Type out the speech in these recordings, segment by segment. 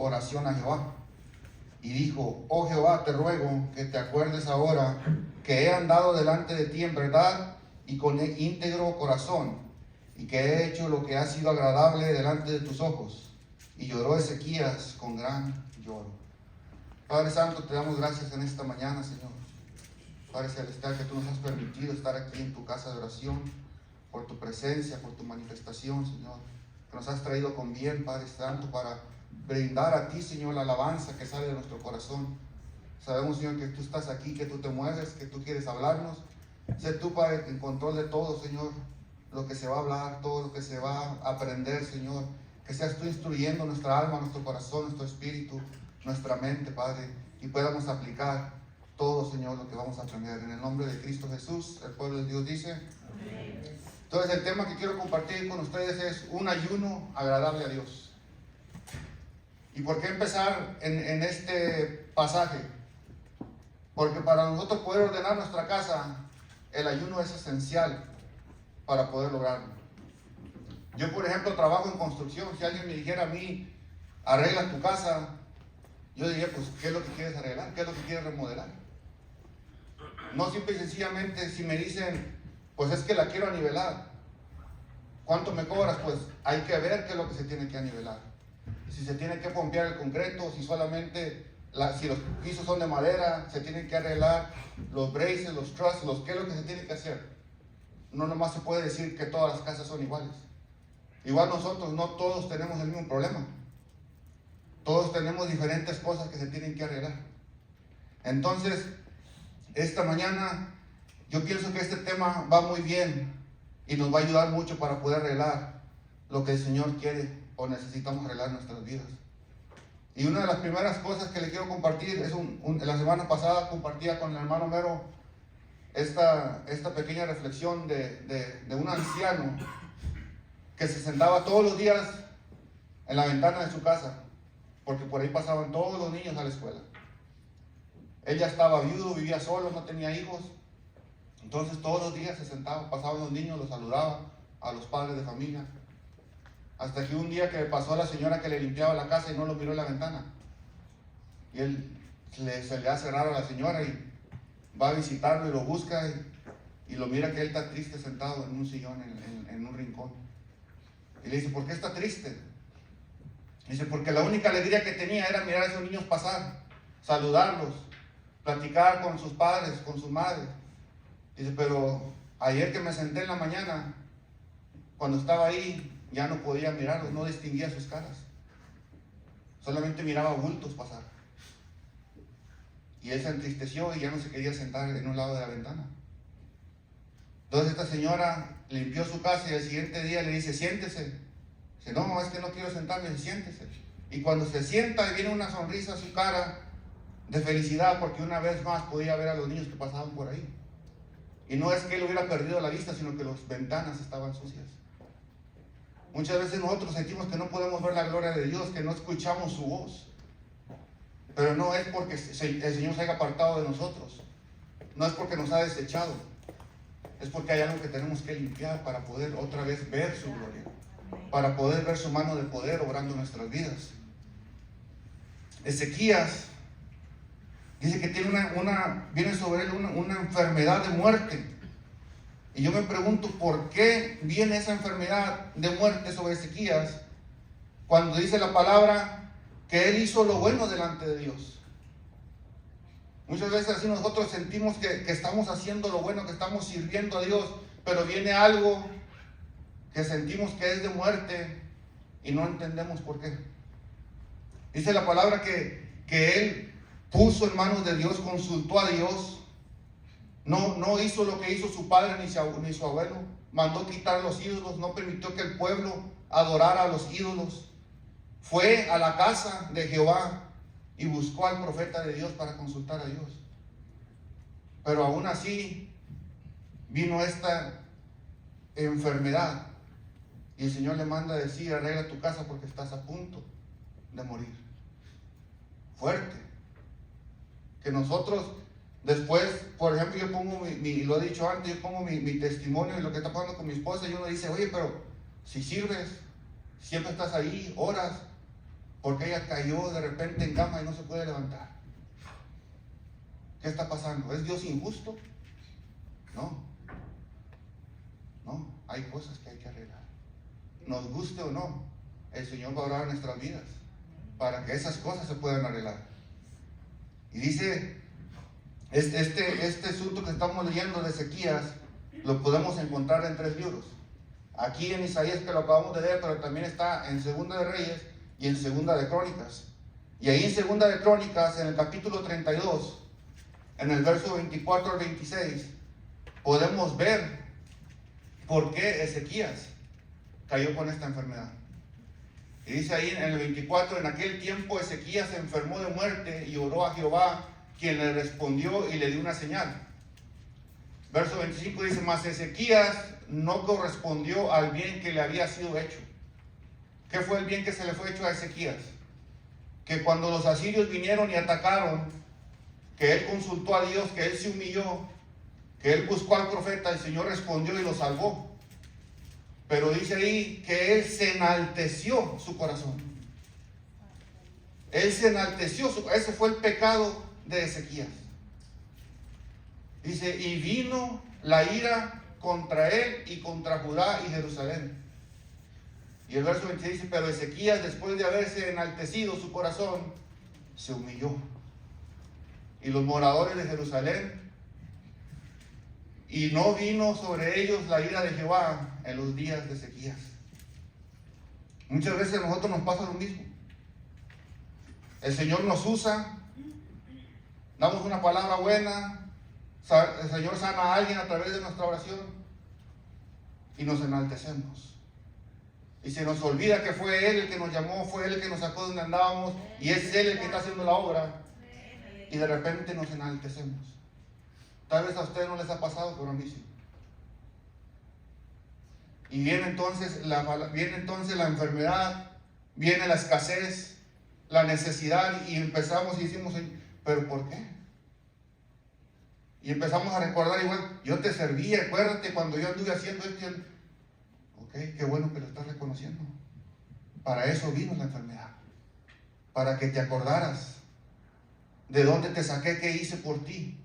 oración a Jehová. Y dijo: oh Jehová, te ruego que te acuerdes ahora que he andado delante de ti en verdad y con íntegro corazón, y que he hecho lo que ha sido agradable delante de tus ojos. Y lloró Ezequías con gran lloro. Padre Santo, te damos gracias en esta mañana, Señor. Padre Celestial, que tú nos has permitido estar aquí en tu casa de oración, por tu presencia, por tu manifestación, Señor. Que nos has traído con bien, Padre Santo, para brindar a ti, Señor, la alabanza que sale de nuestro corazón. Sabemos, Señor, que tú estás aquí, que tú te mueves, que tú quieres hablarnos. Sé tú, Padre, en control de todo, Señor. Lo que se va a hablar, todo lo que se va a aprender, Señor. Que seas tú instruyendo nuestra alma, nuestro corazón, nuestro espíritu, nuestra mente, Padre. Y podamos aplicar todo, Señor, lo que vamos a aprender. En el nombre de Cristo Jesús, el pueblo de Dios dice. Amén. Entonces, el tema que quiero compartir con ustedes es un ayuno agradable a Dios. ¿Y por qué empezar en este pasaje? Porque para nosotros poder ordenar nuestra casa, el ayuno es esencial para poder lograrlo. Yo, por ejemplo, trabajo en construcción. Si alguien me dijera a mí, arregla tu casa, yo diría, pues, ¿qué es lo que quieres arreglar? ¿Qué es lo que quieres remodelar? No simple y sencillamente si me dicen, pues es que la quiero anivelar. ¿Cuánto me cobras? Pues hay que ver qué es lo que se tiene que anivelar. Si se tiene que pompear el concreto, si solamente, si los pisos son de madera, se tienen que arreglar los braces, los trusses, qué es lo que se tiene que hacer. No nomás se puede decir que todas las casas son iguales. Igual nosotros, no todos tenemos el mismo problema. Todos tenemos diferentes cosas que se tienen que arreglar. Entonces, esta mañana yo pienso que este tema va muy bien y nos va a ayudar mucho para poder arreglar lo que el Señor quiere o necesitamos arreglar en nuestras vidas. Y una de las primeras cosas que le quiero compartir es la semana pasada compartía con el hermano Mero esta pequeña reflexión de un anciano que se sentaba todos los días en la ventana de su casa, porque por ahí pasaban todos los niños a la escuela. Él ya estaba viudo, vivía solo, no tenía hijos. Entonces todos los días se sentaba, pasaban los niños, los saludaba a los padres de familia. Hasta que un día que pasó a la señora que le limpiaba la casa y no lo miró en la ventana. Y él se le hace raro a la señora y va a visitarlo y lo busca y lo mira que él está triste sentado en un sillón, en un rincón. Y le dice, ¿por qué está triste? Dice, porque la única alegría que tenía era mirar a esos niños pasar, saludarlos, platicar con sus padres, con sus madres. Dice, pero ayer que me senté en la mañana, cuando estaba ahí, ya no podía mirarlos, no distinguía sus caras. Solamente miraba bultos pasar. Y él se entristeció y ya no se quería sentar en un lado de la ventana. Entonces esta señora limpió su casa y al siguiente día le dice, siéntese. Dice, no, es que no quiero sentarme. Dice, siéntese. Y cuando se sienta y viene una sonrisa a su cara de felicidad, porque una vez más podía ver a los niños que pasaban por ahí. Y no es que él hubiera perdido la vista, sino que las ventanas estaban sucias. Muchas veces nosotros sentimos que no podemos ver la gloria de Dios, que no escuchamos su voz. Pero no es porque el Señor se haya apartado de nosotros. No es porque nos ha desechado. Es porque hay algo que tenemos que limpiar para poder otra vez ver su gloria. Para poder ver su mano de poder obrando en nuestras vidas. Ezequías dice que tiene viene sobre él una enfermedad de muerte. Y yo me pregunto, ¿por qué viene esa enfermedad de muerte sobre Ezequías cuando dice la palabra que él hizo lo bueno delante de Dios? Muchas veces así nosotros sentimos que estamos haciendo lo bueno, que estamos sirviendo a Dios, pero viene algo que sentimos que es de muerte y no entendemos por qué. Dice la palabra que él puso en manos de Dios, consultó a Dios. No hizo lo que hizo su padre ni su abuelo. Mandó quitar los ídolos, no permitió que el pueblo adorara a los ídolos. Fue a la casa de Jehová y buscó al profeta de Dios para consultar a Dios. Pero aún así vino esta enfermedad y el Señor le manda a decir, arregla tu casa porque estás a punto de morir. Fuerte. Que nosotros después, por ejemplo, yo pongo lo he dicho antes, yo pongo mi testimonio y lo que está pasando con mi esposa, y uno dice, oye, pero si sirves, siempre estás ahí, oras, Porque ella cayó de repente en cama y no se puede levantar. ¿Qué está pasando? ¿Es Dios injusto? No. No, hay cosas que hay que arreglar. Nos guste o no, el Señor va a orar en nuestras vidas para que esas cosas se puedan arreglar. Y dice, este asunto que estamos leyendo de Ezequías, lo podemos encontrar en 3 libros. Aquí en Isaías, que lo acabamos de leer, pero también está en Segunda de Reyes y en Segunda de Crónicas. Y ahí en Segunda de Crónicas, en el capítulo 32, en el verso 24 al 26, podemos ver por qué Ezequías cayó con esta enfermedad. Y dice ahí en el 24, en aquel tiempo Ezequías se enfermó de muerte y oró a Jehová, quien le respondió y le dio una señal. Verso 25 dice, mas Ezequías no correspondió al bien que le había sido hecho. ¿Qué fue el bien que se le fue hecho a Ezequías? Que cuando los asirios vinieron y atacaron, que él consultó a Dios, que él se humilló, que él buscó al profeta, el Señor respondió y lo salvó. Pero dice ahí que él se enalteció su corazón. Él se enalteció, ese fue el pecado de Ezequías. Dice, y vino la ira contra él y contra Judá y Jerusalén. Y el verso 26 dice, pero Ezequías, después de haberse enaltecido su corazón, se humilló. Y los moradores de Jerusalén, y no vino sobre ellos la ira de Jehová en los días de Ezequías. Muchas veces a nosotros nos pasa lo mismo. El Señor nos usa, damos una palabra buena, el Señor sana a alguien a través de nuestra oración y nos enaltecemos. Y se nos olvida que fue Él el que nos llamó, fue Él el que nos sacó de donde andábamos y es Él el que está haciendo la obra. Y de repente nos enaltecemos. Tal vez a ustedes no les ha pasado, pero a mí sí. Y viene entonces la enfermedad, viene la escasez, la necesidad, y empezamos y decimos, ¿pero por qué? Y empezamos a recordar igual, yo te serví, acuérdate cuando yo anduve haciendo esto. Ok, qué bueno que lo estás reconociendo. Para eso vino la enfermedad. Para que te acordaras de dónde te saqué, qué hice por ti.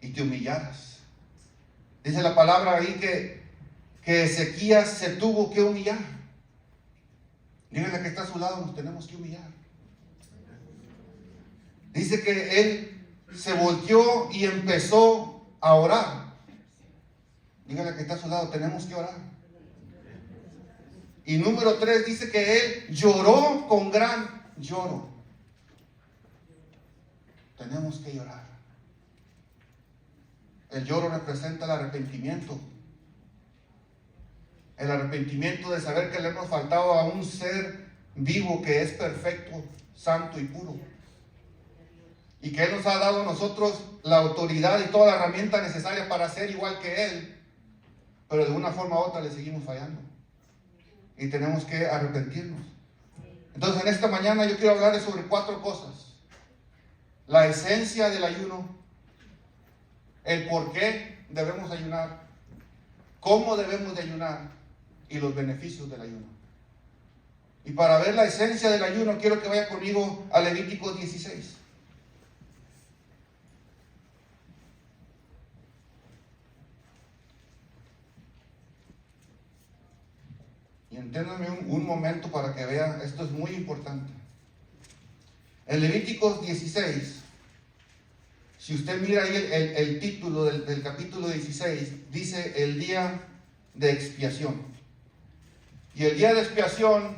Y te humillaras. Dice la palabra ahí que Ezequías se tuvo que humillar. Díganle que está a su lado, nos tenemos que humillar. Dice que él se volteó y empezó a orar. Díganle que está a su lado, tenemos que orar. Y número 3 dice que él lloró con gran lloro. Tenemos que llorar. El lloro representa el arrepentimiento. El arrepentimiento de saber que le hemos faltado a un ser vivo que es perfecto, santo y puro. Y que Él nos ha dado a nosotros la autoridad y toda la herramienta necesaria para ser igual que Él. Pero de una forma u otra le seguimos fallando. Y tenemos que arrepentirnos. Entonces en esta mañana yo quiero hablarles sobre 4 cosas. La esencia del ayuno. El por qué debemos ayunar, cómo debemos de ayunar y los beneficios del ayuno. Y para ver la esencia del ayuno, quiero que vaya conmigo a Levítico 16. Y entiéndanme un momento para que vean, esto es muy importante. En Levíticos 16, si usted mira ahí el título del capítulo 16, dice el día de expiación. Y el día de expiación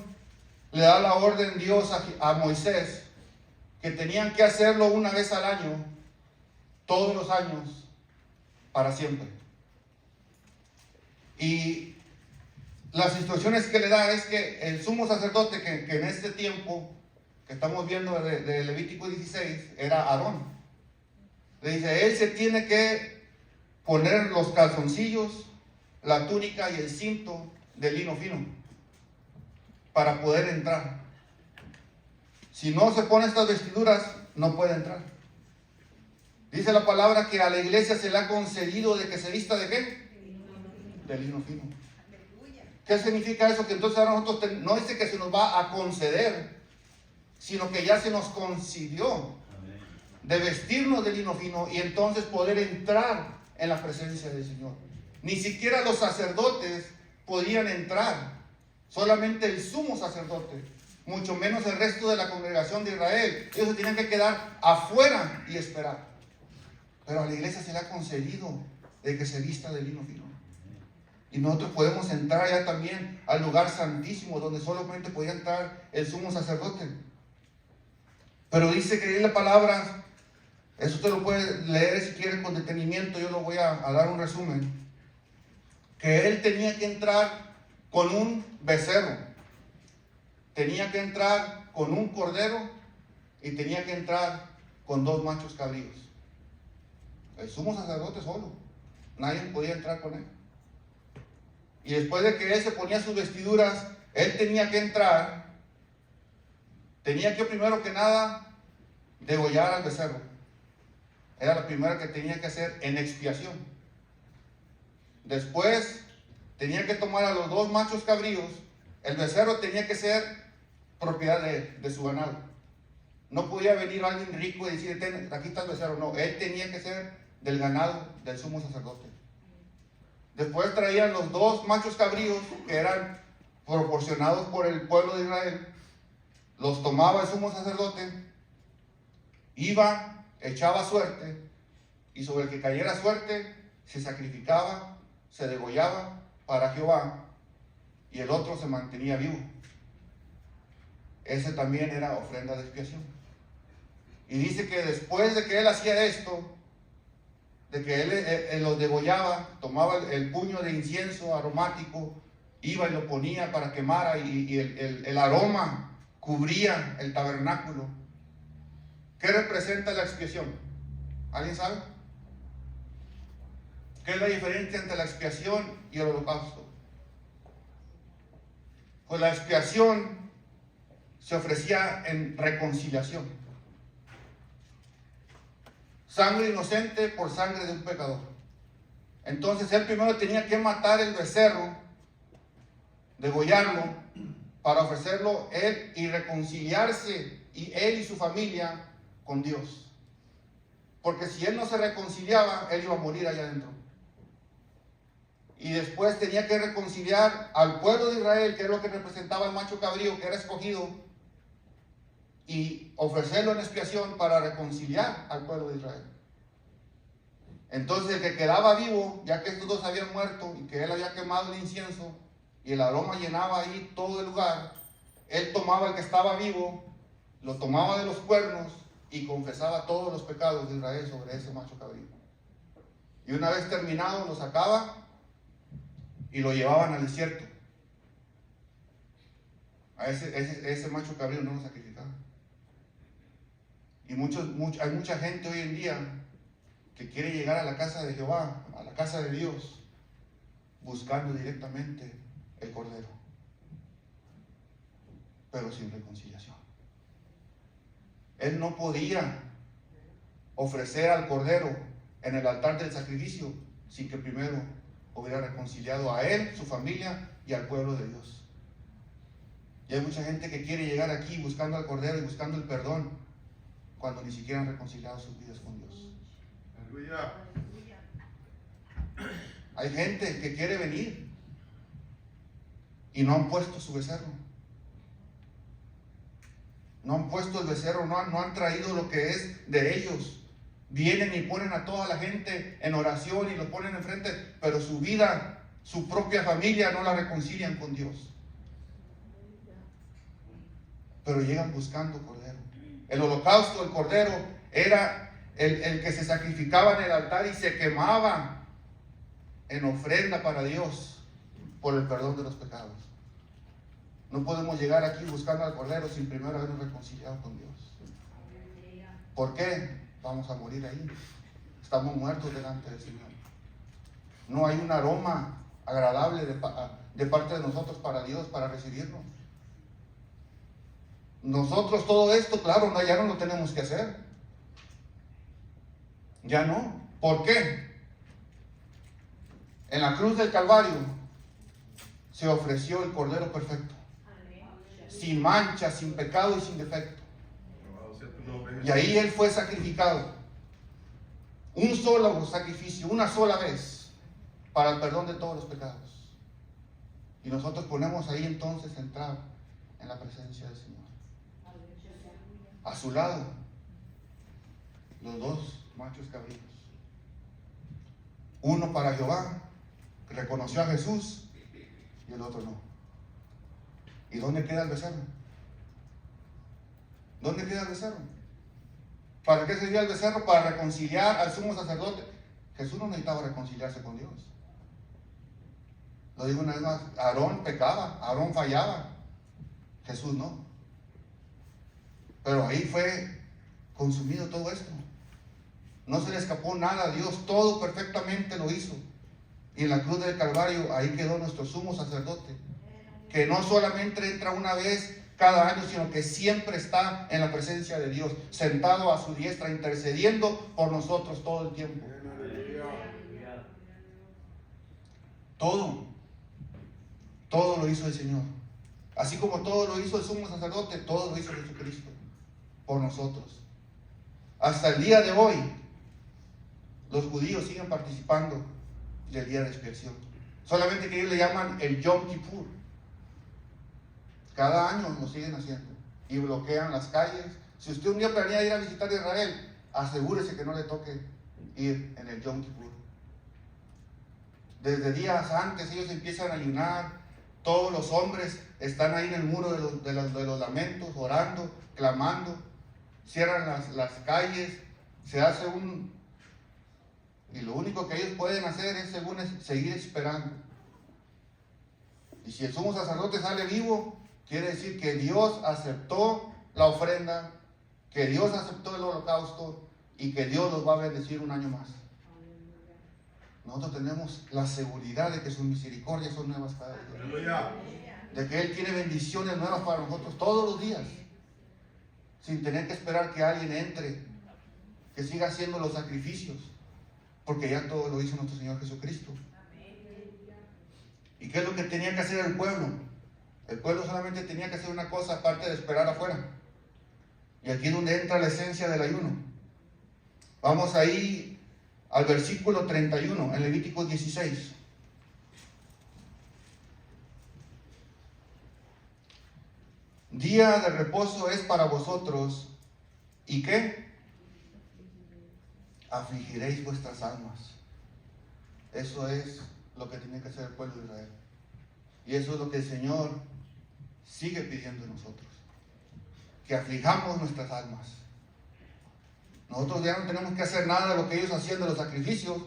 le da la orden Dios a Moisés que tenían que hacerlo una vez al año, todos los años, para siempre. Y las instrucciones que le da es que el sumo sacerdote que en este tiempo que estamos viendo de Levítico 16 era Aarón. Le dice, él se tiene que poner los calzoncillos, la túnica y el cinto de lino fino para poder entrar. Si no se pone estas vestiduras, no puede entrar. Dice la palabra que a la iglesia se le ha concedido de que se vista ¿de qué? De lino fino. ¿Qué significa eso? Que entonces ahora nosotros no dice que se nos va a conceder, sino que ya se nos concedió de vestirnos de lino fino y entonces poder entrar en la presencia del Señor. Ni siquiera los sacerdotes podían entrar, solamente el sumo sacerdote, mucho menos el resto de la congregación de Israel. Ellos se tenían que quedar afuera y esperar. Pero a la iglesia se le ha concedido de que se vista de lino fino. Y nosotros podemos entrar ya también al lugar santísimo, donde solamente podía entrar el sumo sacerdote. Pero dice que en la palabra, eso usted lo puede leer si quiere con detenimiento, yo lo voy a dar un resumen, que él tenía que entrar con un becerro, tenía que entrar con un cordero y tenía que entrar con 2 machos cabríos. El sumo sacerdote solo, nadie podía entrar con él. Y después de que él se ponía sus vestiduras, él tenía que entrar, tenía que primero que nada degollar al becerro. Era la primera que tenía que hacer en expiación. Después tenía que tomar a los 2 machos cabríos. El becerro tenía que ser propiedad de su ganado. No podía venir alguien rico y decir, aquí está el becerro. No, él tenía que ser del ganado del sumo sacerdote. Después traían los 2 machos cabríos que eran proporcionados por el pueblo de Israel. Los tomaba el sumo sacerdote, iba, echaba suerte, y sobre el que cayera suerte se sacrificaba, se degollaba para Jehová, y el otro se mantenía vivo. Ese también era ofrenda de expiación. Y dice que después de que él hacía esto, de que él los degollaba, tomaba el puño de incienso aromático, iba y lo ponía para quemar, y el aroma cubría el tabernáculo. ¿Qué representa la expiación? ¿Alguien sabe? ¿Qué es la diferencia entre la expiación y el holocausto? Pues la expiación se ofrecía en reconciliación. Sangre inocente por sangre de un pecador. Entonces él primero tenía que matar el becerro, degollarlo, para ofrecerlo él y reconciliarse, y él y su familia, con Dios. Porque si él no se reconciliaba, él iba a morir allá adentro. Y después tenía que reconciliar al pueblo de Israel, que es lo que representaba el macho cabrío que era escogido, y ofrecerlo en expiación para reconciliar al pueblo de Israel. Entonces el que quedaba vivo, ya que estos 2 habían muerto y que él había quemado el incienso y el aroma llenaba ahí todo el lugar, él tomaba el que estaba vivo, lo tomaba de los cuernos y confesaba todos los pecados de Israel sobre ese macho cabrío. Y una vez terminado lo sacaba y lo llevaban al desierto. A ese macho cabrío no lo sacrificaban. Y hay mucha gente hoy en día que quiere llegar a la casa de Jehová, a la casa de Dios, buscando directamente el cordero, pero sin reconciliación. Él no podía ofrecer al cordero en el altar del sacrificio sin que primero hubiera reconciliado a él, su familia y al pueblo de Dios. Y hay mucha gente que quiere llegar aquí buscando al cordero y buscando el perdón, cuando ni siquiera han reconciliado sus vidas con Dios. Aleluya. Hay gente que quiere venir y no han puesto su becerro. No han puesto el becerro, no han traído lo que es de ellos. Vienen y ponen a toda la gente en oración y lo ponen enfrente, pero su vida, su propia familia no la reconcilian con Dios. Pero llegan buscando cordero. El holocausto, el cordero, era el que se sacrificaba en el altar y se quemaba en ofrenda para Dios por el perdón de los pecados. No podemos llegar aquí buscando al cordero sin primero habernos reconciliado con Dios. ¿Por qué? Vamos a morir ahí. Estamos muertos delante del Señor. No hay un aroma agradable de parte de nosotros para Dios, para recibirnos. Nosotros todo esto, claro, ya no lo tenemos que hacer. Ya no. ¿Por qué? En la cruz del Calvario, se ofreció el Cordero perfecto, sin mancha, sin pecado y sin defecto. Y ahí Él fue sacrificado, un solo sacrificio, una sola vez, para el perdón de todos los pecados. Y nosotros ponemos ahí entonces entrar en la presencia del Señor. A su lado, los dos machos cabríos. Uno para Jehová, que reconoció a Jesús, y el otro no. ¿Y dónde queda el becerro? ¿Dónde queda el becerro? ¿Para qué servía el becerro? Para reconciliar al sumo sacerdote. Jesús no necesitaba reconciliarse con Dios. Lo digo una vez más, Aarón pecaba, Aarón fallaba, Jesús no. Pero ahí fue consumido todo esto. No se le escapó nada a Dios, todo perfectamente lo hizo. Y en la cruz del Calvario, ahí quedó nuestro sumo sacerdote, que no solamente entra una vez cada año, sino que siempre está en la presencia de Dios, sentado a su diestra, intercediendo por nosotros todo el tiempo. Todo lo hizo el Señor. Así como todo lo hizo el sumo sacerdote, todo lo hizo Jesucristo por nosotros. Hasta el día de hoy, los judíos siguen participando del día de expiación. Solamente que ellos le llaman el Yom Kippur. Cada año lo siguen haciendo y bloquean las calles. Si usted un día planea ir a visitar Israel, asegúrese que no le toque ir en el Yom Kippur. Desde días antes ellos empiezan a ayunar. Todos los hombres están ahí en el muro de los lamentos, orando, clamando. Cierran las calles, se hace y lo único que ellos pueden hacer es seguir esperando. Y si el sumo sacerdote sale vivo, quiere decir que Dios aceptó la ofrenda, que Dios aceptó el holocausto y que Dios los va a bendecir un año más. Nosotros tenemos la seguridad de que sus misericordias son nuevas cada día. De que Él tiene bendiciones nuevas para nosotros todos los días. Sin tener que esperar que alguien entre, que siga haciendo los sacrificios. Porque ya todo lo hizo nuestro Señor Jesucristo. ¿Y qué es lo que tenía que hacer el pueblo? El pueblo solamente tenía que hacer una cosa aparte de esperar afuera. Y aquí es donde entra la esencia del ayuno. Vamos ahí al versículo 31, en Levítico 16. Día de reposo es para vosotros, ¿y qué? Afligiréis vuestras almas. Eso es lo que tiene que hacer el pueblo de Israel. Y eso es lo que el Señor sigue pidiendo de nosotros. Que aflijamos nuestras almas. Nosotros ya no tenemos que hacer nada de lo que ellos hacían de los sacrificios,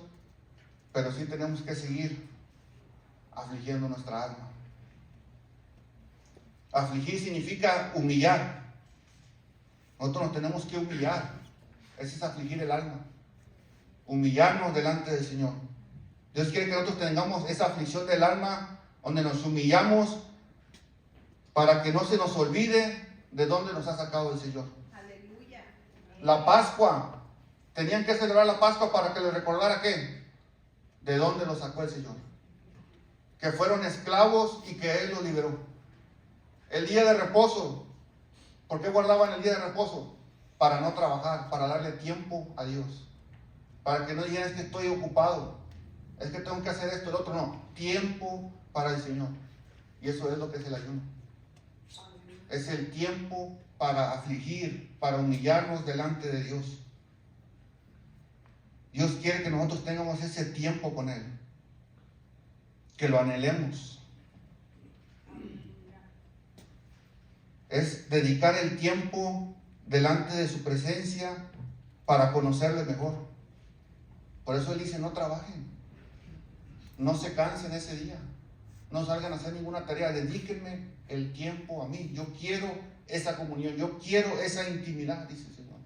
pero sí tenemos que seguir afligiendo nuestra alma. Afligir significa humillar. Nosotros nos tenemos que humillar. Ese es afligir el alma. Humillarnos delante del Señor. Dios quiere que nosotros tengamos esa aflicción del alma, donde nos humillamos para que no se nos olvide de dónde nos ha sacado el Señor. Aleluya. La Pascua, tenían que celebrar la Pascua para que les recordara ¿qué? De dónde los sacó el Señor. Que fueron esclavos y que Él los liberó. El día de reposo, ¿por qué guardaban el día de reposo? Para no trabajar, para darle tiempo a Dios. Para que no digan, es que estoy ocupado, es que tengo que hacer esto, el otro. No, tiempo para el Señor. Y eso es lo que es el ayuno. Es el tiempo para afligir, para humillarnos delante de Dios. Dios quiere que nosotros tengamos ese tiempo con Él, que lo anhelemos. Es dedicar el tiempo delante de su presencia para conocerle mejor. Por eso Él dice, no trabajen, no se cansen ese día, no salgan a hacer ninguna tarea, dedíquenme el tiempo a mí. Yo quiero esa comunión, yo quiero esa intimidad, dice el Señor.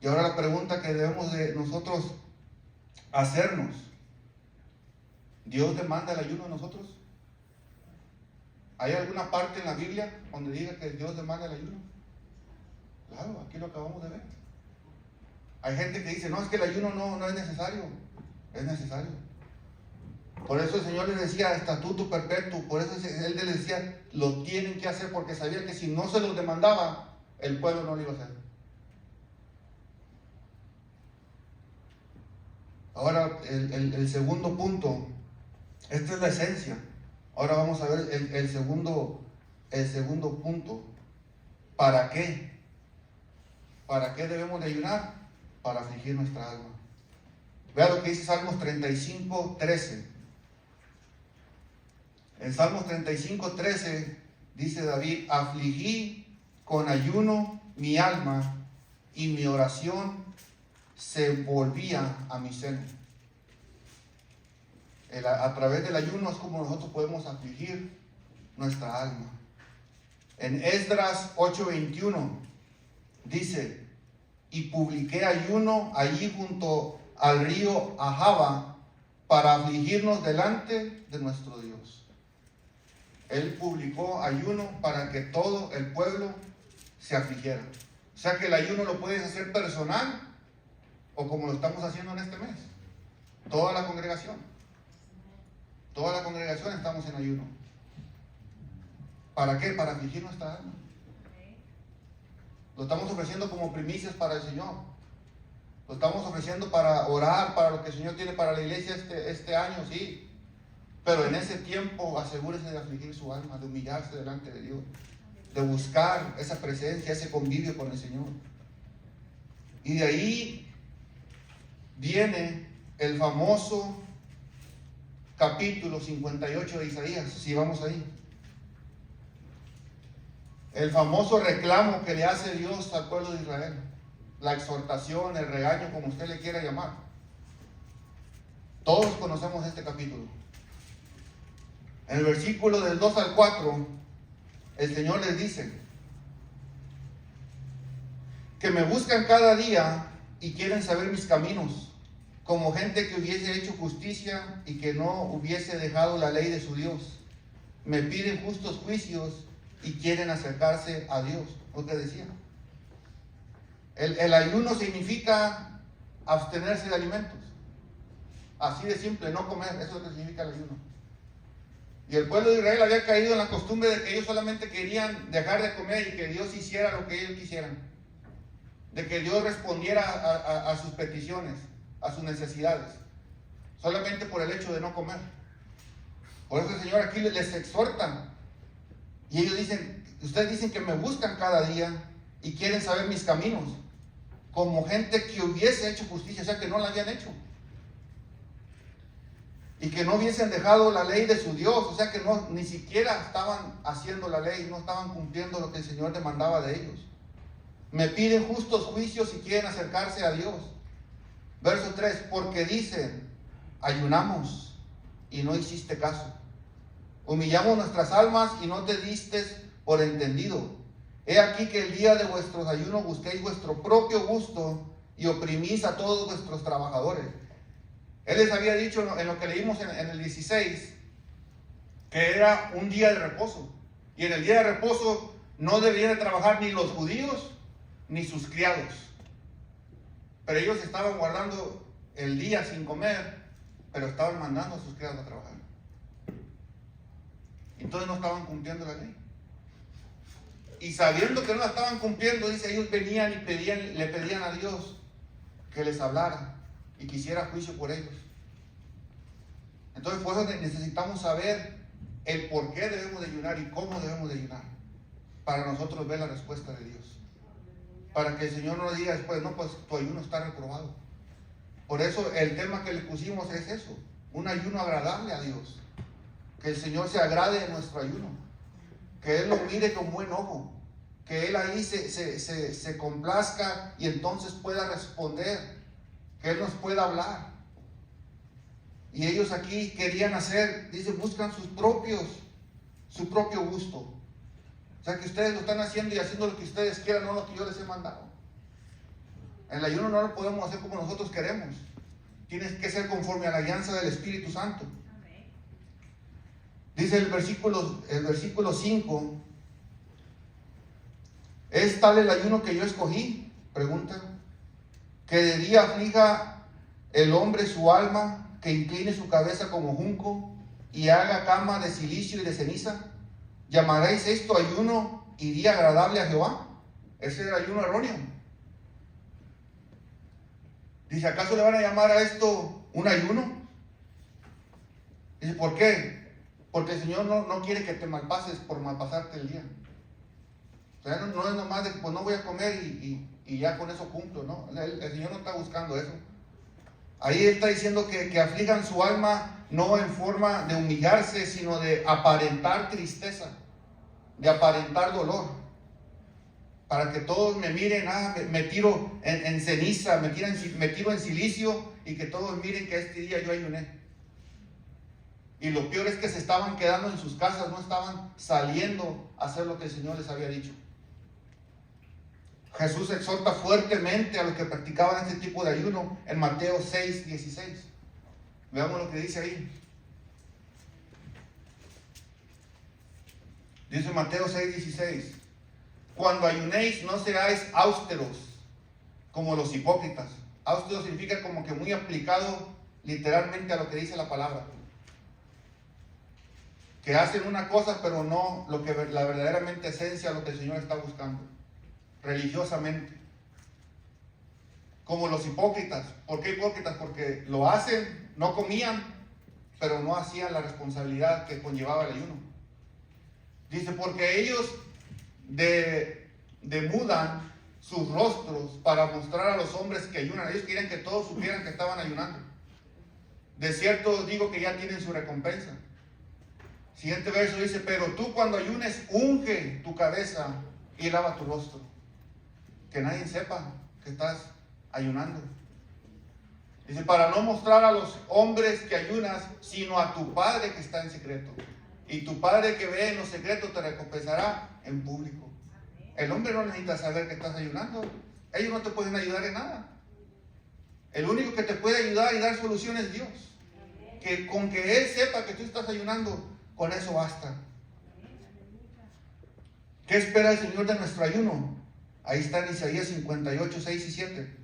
Y ahora la pregunta que debemos de nosotros hacernos: ¿Dios demanda el ayuno a nosotros? ¿Hay alguna parte en la Biblia donde diga que Dios demanda el ayuno? Claro, aquí lo acabamos de ver. Hay gente que dice, no, es que el ayuno no es necesario. Es necesario. Por eso el Señor les decía estatuto perpetuo. Por eso Él les decía, lo tienen que hacer, porque sabía que si no se los demandaba, el pueblo no lo iba a hacer. Ahora, el segundo punto, esta es la esencia. Ahora vamos a ver el segundo punto. ¿Para qué? ¿Para qué debemos de ayunar? Para afligir nuestra alma. Vea lo que dice Salmos 35:13. En Salmos 35:13 dice David: afligí con ayuno mi alma, y mi oración se volvía a mi seno. A través del ayuno es como nosotros podemos afligir nuestra alma. En Esdras 8:21 dice: y publiqué ayuno allí junto al río Ahava para afligirnos delante de nuestro Dios. Él publicó ayuno para que todo el pueblo se afligiera. O sea que el ayuno lo puedes hacer personal o como lo estamos haciendo en este mes. Toda la congregación estamos en ayuno. ¿Para qué? Para afligir nuestra alma. Lo estamos ofreciendo como primicias para el Señor. Lo estamos ofreciendo para orar, para lo que el Señor tiene para la iglesia este año, sí. Pero en ese tiempo asegúrese de afligir su alma, de humillarse delante de Dios, de buscar esa presencia, ese convivio con el Señor. Y de ahí viene el famoso capítulo 58 de Isaías, si vamos ahí. El famoso reclamo que le hace Dios al pueblo de Israel. La exhortación, el regaño, como usted le quiera llamar. Todos conocemos este capítulo. En el versículo del 2 al 4, el Señor les dice que me buscan cada día y quieren saber mis caminos, como gente que hubiese hecho justicia y que no hubiese dejado la ley de su Dios. Me piden justos juicios y quieren acercarse a Dios. Lo que decía. El ayuno significa abstenerse de alimentos. Así de simple, no comer. Eso es lo que significa el ayuno. Y el pueblo de Israel había caído en la costumbre de que ellos solamente querían dejar de comer y que Dios hiciera lo que ellos quisieran. De que Dios respondiera a sus peticiones, a sus necesidades. Solamente por el hecho de no comer. Por eso el Señor aquí les exhorta. Y ellos dicen, ustedes dicen que me buscan cada día y quieren saber mis caminos. Como gente que hubiese hecho justicia, o sea que no la habían hecho. Y que no hubiesen dejado la ley de su Dios, o sea que ni siquiera estaban haciendo la ley, no estaban cumpliendo lo que el Señor demandaba de ellos. Me piden justos juicios y quieren acercarse a Dios. Verso 3, porque dicen, ayunamos y no hiciste caso. Humillamos nuestras almas y no te diste por entendido. He aquí que el día de vuestros ayunos busquéis vuestro propio gusto y oprimís a todos vuestros trabajadores. Él les había dicho en lo que leímos en el 16, que era un día de reposo. Y en el día de reposo no deberían de trabajar ni los judíos ni sus criados. Pero ellos estaban guardando el día sin comer, pero estaban mandando a sus criados a trabajar. Entonces no estaban cumpliendo la ley. Y sabiendo que no la estaban cumpliendo, dice, ellos venían y le pedían a Dios que les hablara y que hiciera juicio por ellos. Entonces por eso necesitamos saber el por qué debemos de ayunar y cómo debemos de ayunar, para nosotros ver la respuesta de Dios, para que el Señor no nos diga después, no, pues tu ayuno está reprobado. Por eso el tema que le pusimos es eso, un ayuno agradable a Dios, que el Señor se agrade de nuestro ayuno, que Él lo mire con buen ojo, que Él ahí se complazca y entonces pueda responder, que Él nos pueda hablar. Y ellos aquí querían hacer, dice, buscan su propio gusto. O sea que ustedes lo están haciendo y haciendo lo que ustedes quieran, no lo que yo les he mandado. El ayuno no lo podemos hacer como nosotros queremos. Tienes que ser conforme a la alianza del Espíritu Santo. Dice el versículo 5, ¿es tal el ayuno que yo escogí? Pregunta. Que de día aflija el hombre su alma que incline su cabeza como junco y haga cama de cilicio y de ceniza? ¿Llamaréis esto ayuno y día agradable a Jehová? Ese era ayuno erróneo. Dice, ¿acaso le van a llamar a esto un ayuno? Dice, ¿por qué? Porque el Señor no quiere que te malpases por malpasarte el día. O sea, no es nomás de que pues no voy a comer y ya con eso cumplo, ¿no? El Señor no está buscando eso. Ahí está diciendo que aflijan su alma no en forma de humillarse, sino de aparentar tristeza, de aparentar dolor. Para que todos me miren, me tiro en ceniza, me tiro en silicio y que todos miren que este día yo ayuné. Y lo peor es que se estaban quedando en sus casas, no estaban saliendo a hacer lo que el Señor les había dicho. Jesús exhorta fuertemente a los que practicaban este tipo de ayuno en Mateo 6:16. Veamos lo que dice ahí. Dice Mateo 6:16. Cuando ayunéis no seáis austeros como los hipócritas. Austero significa como que muy aplicado literalmente a lo que dice la palabra. Que hacen una cosa pero no lo que la verdaderamente esencia, lo que el Señor está buscando. Religiosamente. Como los hipócritas. ¿Por qué hipócritas? Porque lo hacen, no comían, pero no hacían la responsabilidad que conllevaba el ayuno. Dice, porque ellos demudan sus rostros para mostrar a los hombres que ayunan. Ellos querían que todos supieran que estaban ayunando. De cierto os digo que ya tienen su recompensa. Siguiente verso dice, pero tú cuando ayunes, unge tu cabeza y lava tu rostro. Que nadie sepa que estás ayunando. Dice, para no mostrar a los hombres que ayunas, sino a tu Padre que está en secreto. Y tu Padre que ve en los secretos te recompensará en público. El hombre no necesita saber que estás ayunando. Ellos no te pueden ayudar en nada. El único que te puede ayudar y dar solución es Dios. Que con que Él sepa que tú estás ayunando, con eso basta. ¿Qué espera el Señor de nuestro ayuno? Ahí está en Isaías 58, 6 y 7.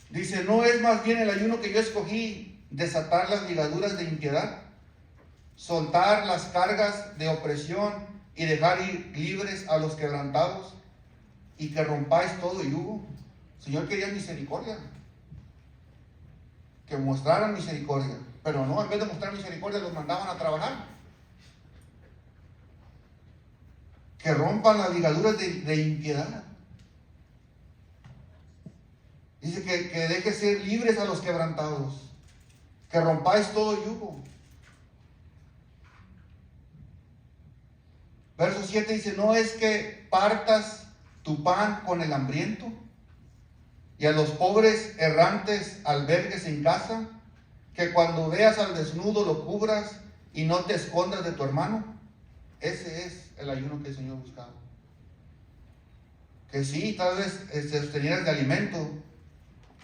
Dice, ¿no es más bien el ayuno que yo escogí desatar las ligaduras de impiedad, soltar las cargas de opresión y dejar ir libres a los quebrantados y que rompáis todo yugo? El Señor quería misericordia, que mostraran misericordia, pero no, en vez de mostrar misericordia los mandaban a trabajar. Que rompan las ligaduras de impiedad. Dice que deje ser libres a los quebrantados, que rompáis todo yugo. Verso 7 dice, ¿no es que partas tu pan con el hambriento y a los pobres errantes albergues en casa? Que cuando veas al desnudo lo cubras y no te escondas de tu hermano. Ese es el ayuno que el Señor buscaba. Que sí, tal vez te abstenieras de alimento,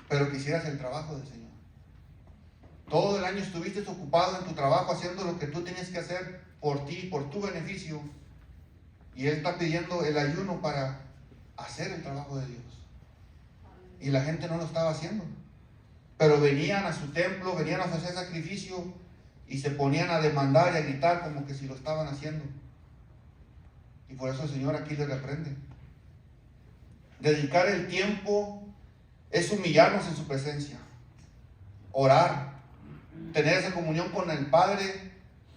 pero quisieras el trabajo del Señor. Todo el año estuviste ocupado en tu trabajo haciendo lo que tú tenías que hacer por ti, por tu beneficio. Y Él está pidiendo el ayuno para hacer el trabajo de Dios. Y la gente no lo estaba haciendo. Pero venían a su templo, venían a ofrecer sacrificio y se ponían a demandar y a gritar como que si lo estaban haciendo. Y por eso el Señor aquí les reprende. Dedicar el tiempo es humillarnos en su presencia. Orar. Tener esa comunión con el Padre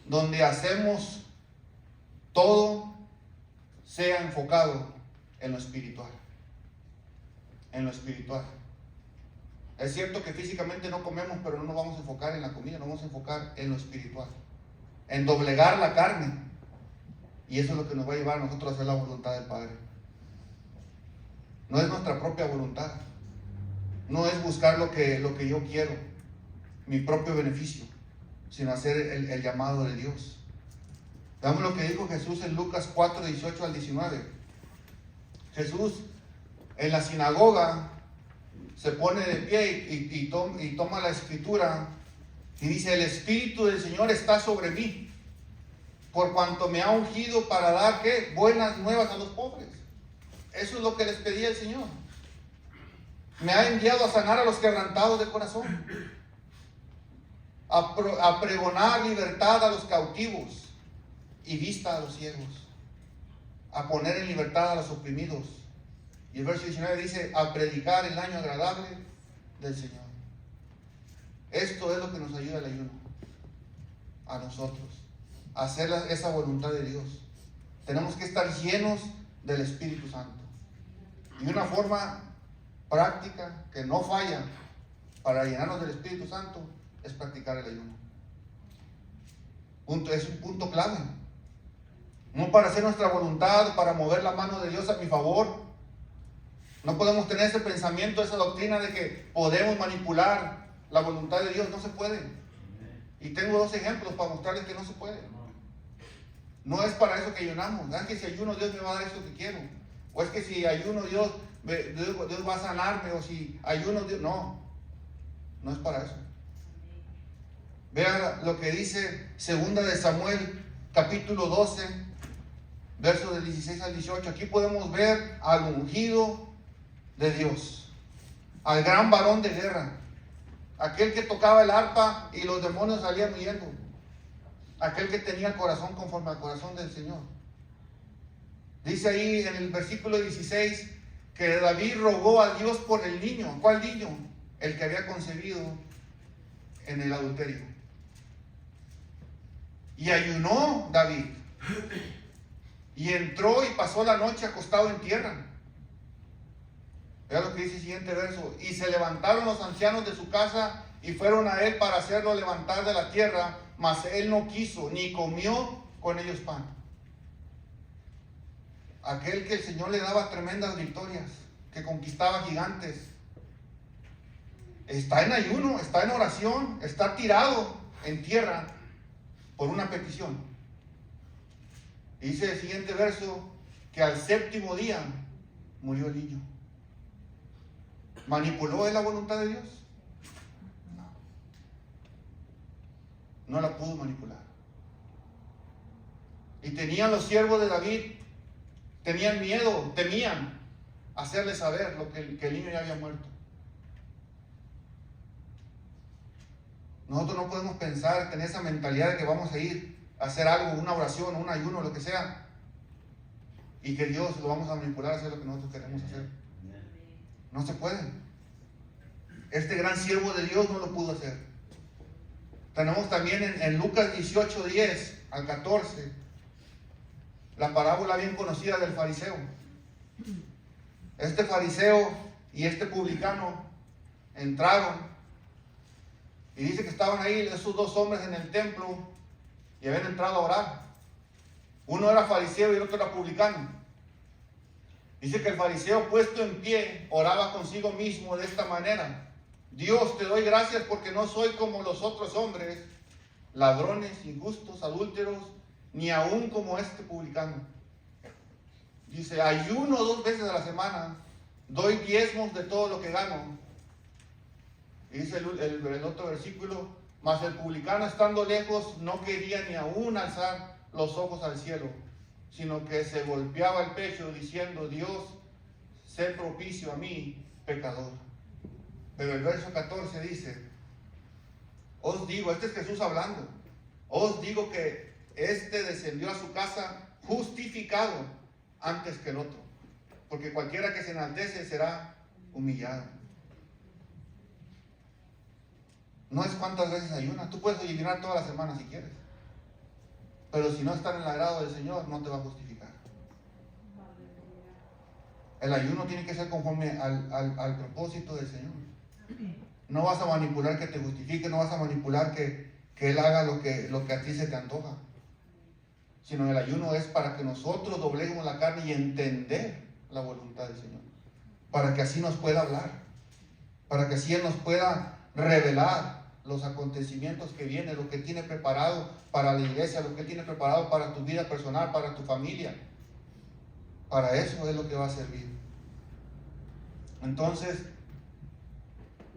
donde hacemos todo sea enfocado en lo espiritual. En lo espiritual. Es cierto que físicamente no comemos, pero no nos vamos a enfocar en la comida, nos vamos a enfocar en lo espiritual. En doblegar la carne. Y eso es lo que nos va a llevar a nosotros a hacer la voluntad del Padre. No es nuestra propia voluntad. No es buscar lo que yo quiero, mi propio beneficio, sino hacer el llamado de Dios. Veamos lo que dijo Jesús en Lucas 4, 18 al 19. Jesús en la sinagoga se pone de pie y toma la escritura y dice, el Espíritu del Señor está sobre mí, por cuanto me ha ungido para dar, ¿qué? Buenas nuevas a los pobres. Eso es lo que les pedía el Señor. Me ha enviado a sanar a los quebrantados de corazón, a pregonar libertad a los cautivos y vista a los ciegos, a poner en libertad a los oprimidos. Y el verso 19 dice, a predicar el año agradable del Señor. Esto es lo que nos ayuda el ayuno, a nosotros, a hacer esa voluntad de Dios. Tenemos que estar llenos del Espíritu Santo. Y una forma práctica que no falla para llenarnos del Espíritu Santo es practicar el ayuno. Es un punto clave. No para hacer nuestra voluntad, para mover la mano de Dios a mi favor. No podemos tener ese pensamiento, esa doctrina de que podemos manipular la voluntad de Dios. No se puede. Y tengo dos ejemplos para mostrarles que no se puede. No es para eso que ayunamos. No es que si ayuno Dios me va a dar esto que quiero. O es que si ayuno Dios va a sanarme. O si ayuno Dios... No. No es para eso. Vea lo que dice 2 de Samuel, capítulo 12, versos del 16 al 18. Aquí podemos ver al ungido de Dios, al gran varón de guerra, aquel que tocaba el arpa y los demonios salían huyendo, aquel que tenía el corazón conforme al corazón del Señor. Dice ahí en el versículo 16 que David rogó a Dios por el niño. ¿Cuál niño? El que había concebido en el adulterio. Y ayunó David, y entró y pasó la noche acostado en tierra. Vea lo que dice el siguiente verso. Y se levantaron los ancianos de su casa y fueron a él para hacerlo levantar de la tierra, mas él no quiso, ni comió con ellos pan. Aquel que el Señor le daba tremendas victorias, que conquistaba gigantes, está en ayuno, está en oración, está tirado en tierra por una petición. Y dice el siguiente verso que al séptimo día murió el niño. ¿Manipuló él la voluntad de Dios? No. No la pudo manipular. Y tenían los siervos de David, tenían miedo, temían hacerle saber que el niño ya había muerto. Nosotros no podemos pensar, tener esa mentalidad de que vamos a ir a hacer algo, una oración, un ayuno, lo que sea, y que Dios lo vamos a manipular a hacer lo que nosotros queremos hacer. No se puede. Este gran siervo de Dios no lo pudo hacer. Tenemos también en Lucas 18, 10 al 14, la parábola bien conocida del fariseo. Este fariseo y este publicano entraron, y dice que estaban ahí esos dos hombres en el templo y habían entrado a orar. Uno era fariseo y el otro era publicano. Dice que el fariseo, puesto en pie, oraba consigo mismo de esta manera: Dios, te doy gracias porque no soy como los otros hombres, ladrones, injustos, adúlteros, ni aún como este publicano. Dice, ayuno 2 veces a la semana, doy diezmos de todo lo que gano. Y dice el otro versículo, mas el publicano, estando lejos, no quería ni aún alzar los ojos al cielo, sino que se golpeaba el pecho diciendo, Dios, sé propicio a mí, pecador. Pero el verso 14 dice, os digo, este es Jesús hablando, os digo que este descendió a su casa justificado antes que el otro, porque cualquiera que se enaltece será humillado. No es cuántas veces ayunas, tú puedes ayunar toda la semana si quieres, pero si no está en el agrado del Señor, no te va a justificar. El ayuno tiene que ser conforme al propósito del Señor. No vas a manipular que te justifique, no vas a manipular que Él haga lo que a ti se te antoja, sino el ayuno es para que nosotros dobleguemos la carne y entender la voluntad del Señor, para que así nos pueda hablar, para que así Él nos pueda revelar los acontecimientos que vienen, lo que tiene preparado para la iglesia, lo que tiene preparado para tu vida personal, para tu familia. Para eso es lo que va a servir. Entonces,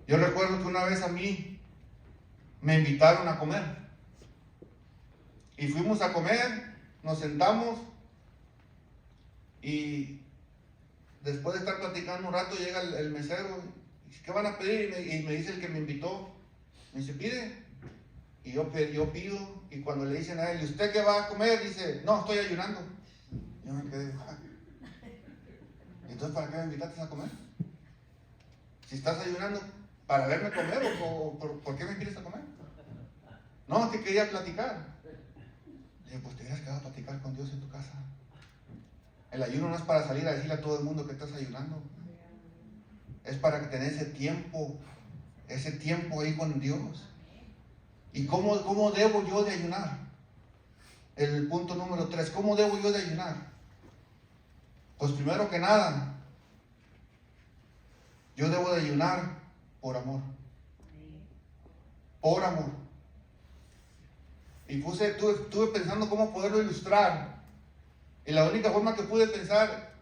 yo recuerdo que una vez a mí me invitaron a comer. Y fuimos a comer, nos sentamos y después de estar platicando un rato llega el mesero ¿qué van a pedir? Y me dice el que me invitó, me dice, pide. Y yo pido, y cuando le dicen a él, ¿y usted qué va a comer? Dice, no, estoy ayunando. Yo me quedé, entonces, ¿para qué me invitaste a comer? Si estás ayunando, ¿para verme comer o por qué me invitas a comer? No, que quería platicar. Le dije, pues te hubieras quedado a platicar con Dios en tu casa. El ayuno no es para salir a decirle a todo el mundo que estás ayunando. Es para que tenés ese tiempo ahí con Dios. ¿Y cómo debo yo de ayunar? El punto número 3, ¿cómo debo yo de ayunar? Pues primero que nada, yo debo de ayunar por amor. Por amor. Y estuve pensando cómo poderlo ilustrar. Y la única forma que pude pensar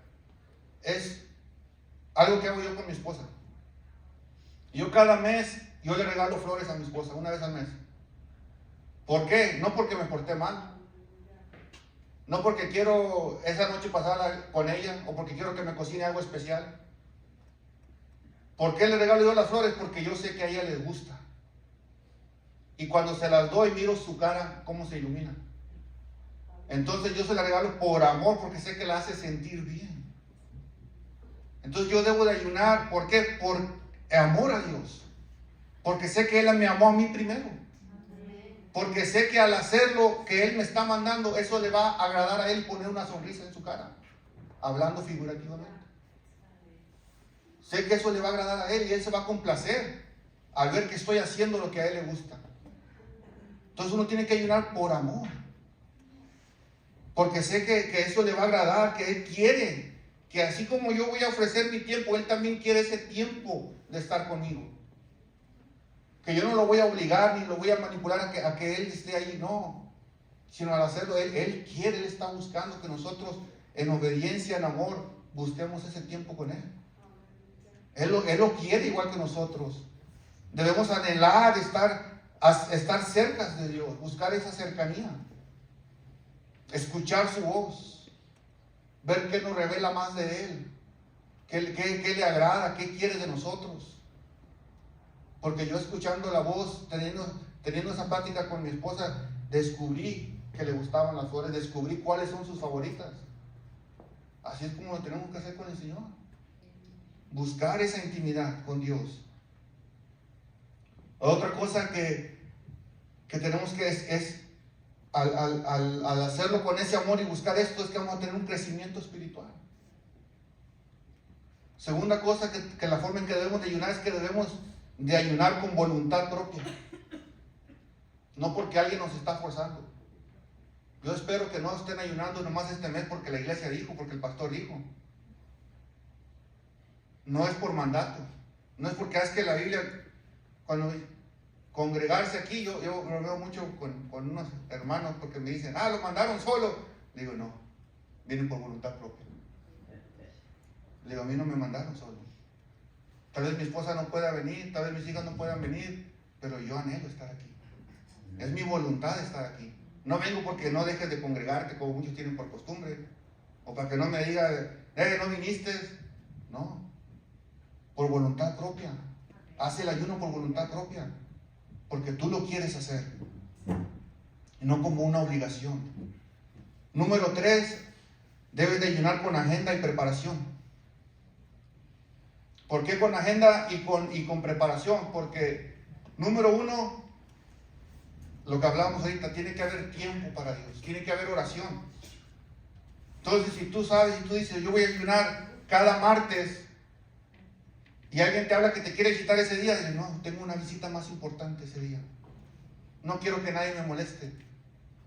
es algo que hago yo con mi esposa. Yo cada mes, yo le regalo flores a mi esposa, una vez al mes. ¿Por qué? No porque me porté mal. No porque quiero esa noche pasarla con ella o porque quiero que me cocine algo especial. ¿Por qué le regalo yo las flores? Porque yo sé que a ella les gusta. Y cuando se las doy, miro su cara, cómo se ilumina. Entonces yo se la regalo por amor, porque sé que la hace sentir bien. Entonces yo debo de ayunar, ¿por qué? Por amor a Dios. Porque sé que Él me amó a mí primero. Porque sé que al hacer lo que Él me está mandando, eso le va a agradar a Él poner una sonrisa en su cara. Hablando figurativamente. Sé que eso le va a agradar a Él y Él se va a complacer al ver que estoy haciendo lo que a Él le gusta. Entonces uno tiene que ayunar por amor. Porque sé que eso le va a agradar, que Él quiere. Que así como yo voy a ofrecer mi tiempo, Él también quiere ese tiempo de estar conmigo. Que yo no lo voy a obligar ni lo voy a manipular a que Él esté ahí, no. Sino al hacerlo, Él quiere, Él está buscando que nosotros en obediencia, en amor, busquemos ese tiempo con Él. Él lo quiere igual que nosotros. Debemos anhelar estar cerca de Dios, buscar esa cercanía. Escuchar su voz. Ver qué nos revela más de Él. Qué le agrada, qué quiere de nosotros. Porque yo escuchando la voz, teniendo esa plática con mi esposa, descubrí que le gustaban las flores, descubrí cuáles son sus favoritas. Así es como lo tenemos que hacer con el Señor. Buscar esa intimidad con Dios. Otra cosa que tenemos que es al hacerlo con ese amor y buscar esto, es que vamos a tener un crecimiento espiritual. Segunda cosa que la forma en que debemos de ayunar es que debemos de ayunar con voluntad propia. No porque alguien nos está forzando. Yo espero que no estén ayunando nomás este mes porque la iglesia dijo, porque el pastor dijo. No es por mandato. No es porque es que la Biblia, cuando congregarse aquí, yo lo veo mucho con unos hermanos porque me dicen, lo mandaron solo. Le digo, no, vienen por voluntad propia. Le digo, a mí no me mandaron solo. Tal vez mi esposa no pueda venir, tal vez mis hijas no puedan venir, pero yo anhelo estar aquí. Es mi voluntad estar aquí. No vengo porque no dejes de congregarte como muchos tienen por costumbre, o para que no me diga, no viniste. No, por voluntad propia. Haz el ayuno por voluntad propia, porque tú lo quieres hacer, y no como una obligación. Número 3, debes de ayunar con agenda y preparación. ¿Por qué con agenda y con preparación? Porque, número 1, lo que hablábamos ahorita, tiene que haber tiempo para Dios, tiene que haber oración. Entonces, si tú sabes y tú dices, yo voy a ayunar cada martes, y alguien te habla que te quiere visitar ese día, dices, no, tengo una visita más importante ese día. No quiero que nadie me moleste.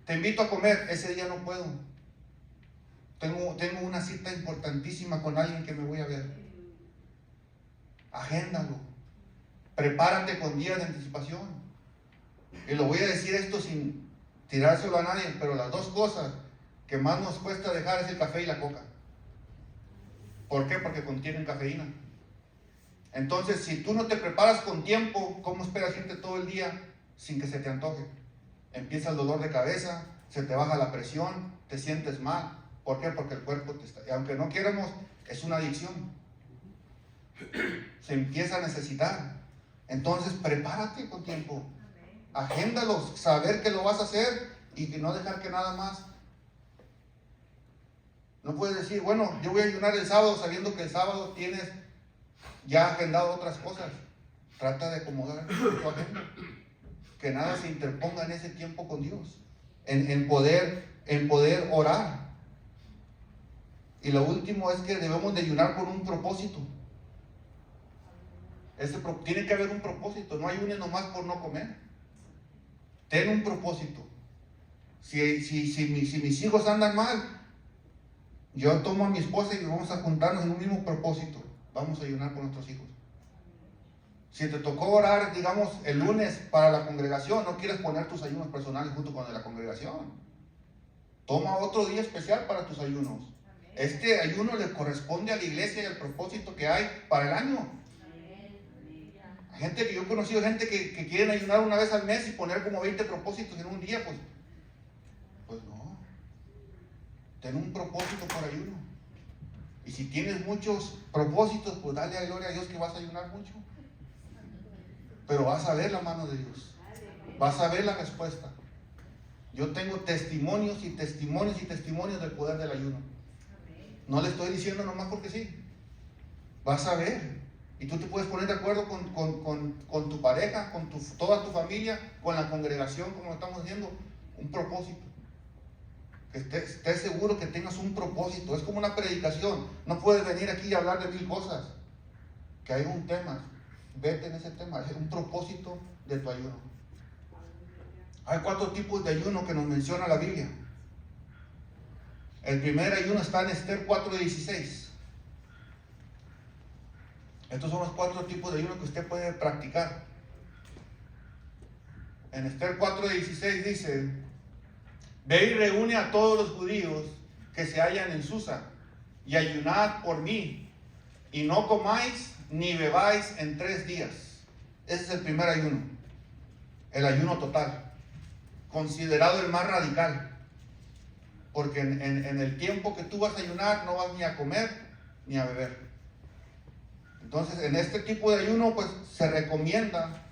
Te invito a comer, ese día no puedo. Tengo una cita importantísima con alguien que me voy a ver. Agéndalo. Prepárate con días de anticipación. Y lo voy a decir esto sin tirárselo a nadie, pero las dos cosas que más nos cuesta dejar es el café y la coca. ¿Por qué? Porque contienen cafeína. Entonces, si tú no te preparas con tiempo, ¿cómo esperas irte todo el día sin que se te antoje? Empieza el dolor de cabeza, se te baja la presión, te sientes mal. ¿Por qué? Porque el cuerpo aunque no queramos, es una adicción. se empieza a necesitar. Entonces prepárate con tiempo, agéndalo, saber que lo vas a hacer y que no dejar que nada más. No puedes decir, bueno, yo voy a ayunar el sábado sabiendo que el sábado tienes ya agendado otras cosas. Trata de acomodar tu agenda, que nada se interponga en ese tiempo con Dios, en poder orar. Y lo último es que debemos de ayunar con un propósito. Tiene que haber un propósito. No ayunes nomás por no comer. Ten un propósito. Si mis hijos andan mal, yo tomo a mi esposa y vamos a juntarnos en un mismo propósito. Vamos a ayunar por nuestros hijos. Si te tocó orar, digamos, el lunes para la congregación, no quieres poner tus ayunos personales junto con el de la congregación. Toma otro día especial para tus ayunos. Este ayuno le corresponde a la iglesia y al propósito que hay para el año. Hay gente que yo he conocido, gente que quieren ayunar una vez al mes y poner como 20 propósitos en un día, pues no. Ten un propósito por ayuno. Y si tienes muchos propósitos, pues dale a gloria a Dios que vas a ayunar mucho. Pero vas a ver la mano de Dios. Vas a ver la respuesta. Yo tengo testimonios y testimonios y testimonios del poder del ayuno. No le estoy diciendo nomás porque sí. Vas a ver. Y tú te puedes poner de acuerdo con tu pareja, con toda tu familia, con la congregación, como estamos diciendo, un propósito. Que estés seguro que tengas un propósito. Es como una predicación. No puedes venir aquí y hablar de 1000 cosas. Que hay un tema. Vete en ese tema. Es un propósito de tu ayuno. Hay 4 tipos de ayuno que nos menciona la Biblia. El primer ayuno está en Esther 4:16. Estos son los 4 tipos de ayuno que usted puede practicar. En Esther 4:16 dice: ve y reúne a todos los judíos que se hallan en Susa y ayunad por mí, y no comáis ni bebáis en 3 días. Ese es el primer ayuno, el ayuno total, considerado el más radical, porque en el tiempo que tú vas a ayunar no vas ni a comer ni a beber. Entonces, en este tipo de ayuno, pues se recomienda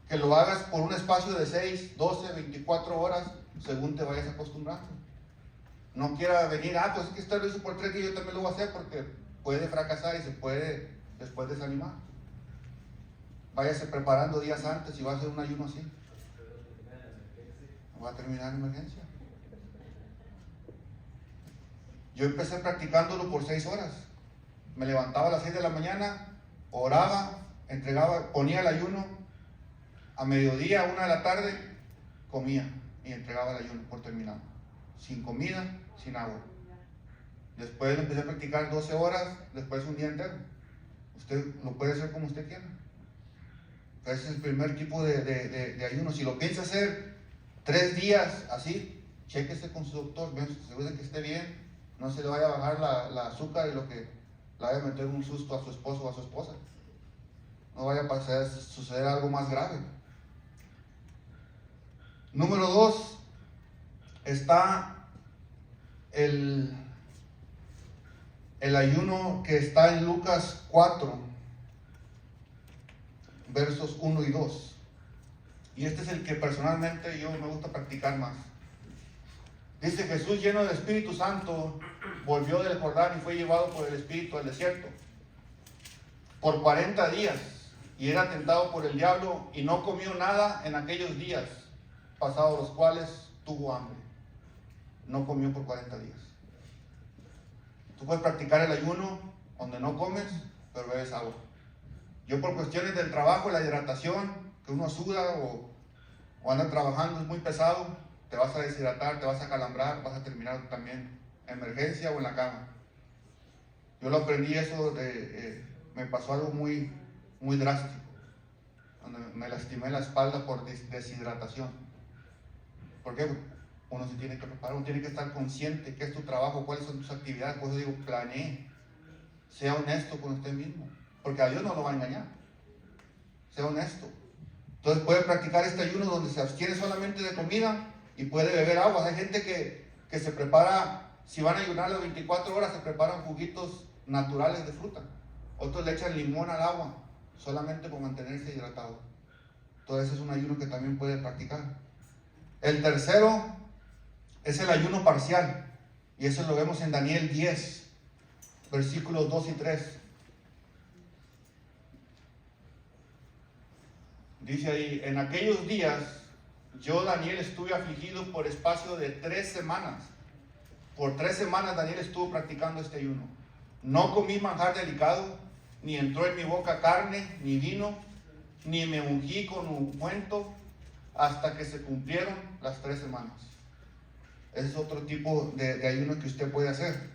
que lo hagas por un espacio de 6, 12, 24 horas, según te vayas acostumbrando. No quiera venir, pues es que usted lo hizo por 3 días, yo también lo voy a hacer, porque puede fracasar y se puede después desanimar. Váyase preparando días antes y va a hacer un ayuno así. Va a terminar en emergencia. Yo empecé practicándolo por 6 horas. Me levantaba a las 6 de la mañana, oraba, entregaba, ponía el ayuno. A mediodía, 1 de la tarde, comía y entregaba el ayuno por terminado. Sin comida, sin agua. Después empecé a practicar 12 horas, después un día entero. Usted lo puede hacer como usted quiera. Ese es el primer tipo de ayuno. Si lo piensa hacer 3 días así, chéquese con su doctor, asegúrese que esté bien, no se le vaya a bajar la azúcar y lo que le vaya a meter un susto a su esposo o a su esposa. No vaya a suceder algo más grave. Número 2, está el ayuno que está en Lucas 4, versos 1 y 2. Y este es el que personalmente yo me gusta practicar más. Dice: Jesús, lleno del Espíritu Santo, volvió del Jordán y fue llevado por el Espíritu al desierto por 40 días, y era tentado por el diablo, y no comió nada en aquellos días, pasados los cuales tuvo hambre. No comió por 40 días. Tú puedes practicar el ayuno donde no comes, pero bebes agua. Yo, por cuestiones del trabajo, la hidratación, que uno suda o anda trabajando, es muy pesado, te vas a deshidratar, te vas a calambrar, vas a terminar también en emergencia o en la cama. Yo lo aprendí eso, me pasó algo muy, muy drástico, donde me lastimé la espalda por deshidratación. ¿Por qué? Uno se tiene que preparar, uno tiene que estar consciente que es tu trabajo, cuáles son tus actividades. Por eso digo, planee, sea honesto con usted mismo, porque a Dios no lo va a engañar. Sea honesto. Entonces puede practicar este ayuno donde se abstiene solamente de comida y puede beber agua. Hay gente que se prepara, si van a ayunar las 24 horas, se preparan juguitos naturales de fruta. Otros le echan limón al agua, solamente por mantenerse hidratado. Entonces es un ayuno que también puede practicar. El tercero es el ayuno parcial. Y eso lo vemos en Daniel 10, versículos 2 y 3. Dice ahí: en aquellos días yo, Daniel, estuve afligido por espacio de 3 semanas. Por 3 semanas Daniel estuvo practicando este ayuno. No comí manjar delicado, ni entró en mi boca carne, ni vino, ni me ungí con ungüento, hasta que se cumplieron las 3 semanas. Ese es otro tipo de ayuno que usted puede hacer.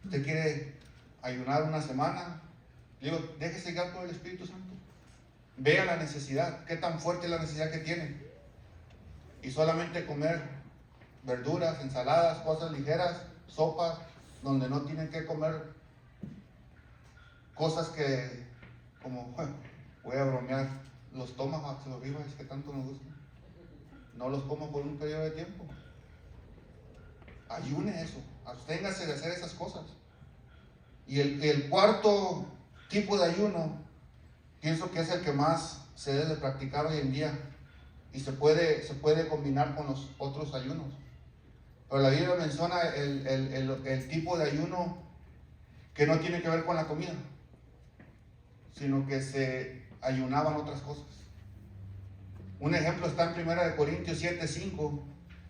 Usted quiere ayunar una semana, digo, déjese guiar por el Espíritu Santo. Vea la necesidad, qué tan fuerte es la necesidad que tiene. Y solamente comer verduras, ensaladas, cosas ligeras, sopas, donde no tienen que comer cosas que, como, voy a bromear, los tomahawks, los ribeyes que tanto nos gustan. No los como por un periodo de tiempo. Ayune eso, absténgase de hacer esas cosas. Y el cuarto tipo de ayuno, pienso que es el que más se debe practicar hoy en día y se puede combinar con los otros ayunos. Pero la Biblia menciona el tipo de ayuno que no tiene que ver con la comida, sino que se ayunaban otras cosas. Un ejemplo está en 1 Corintios 7:5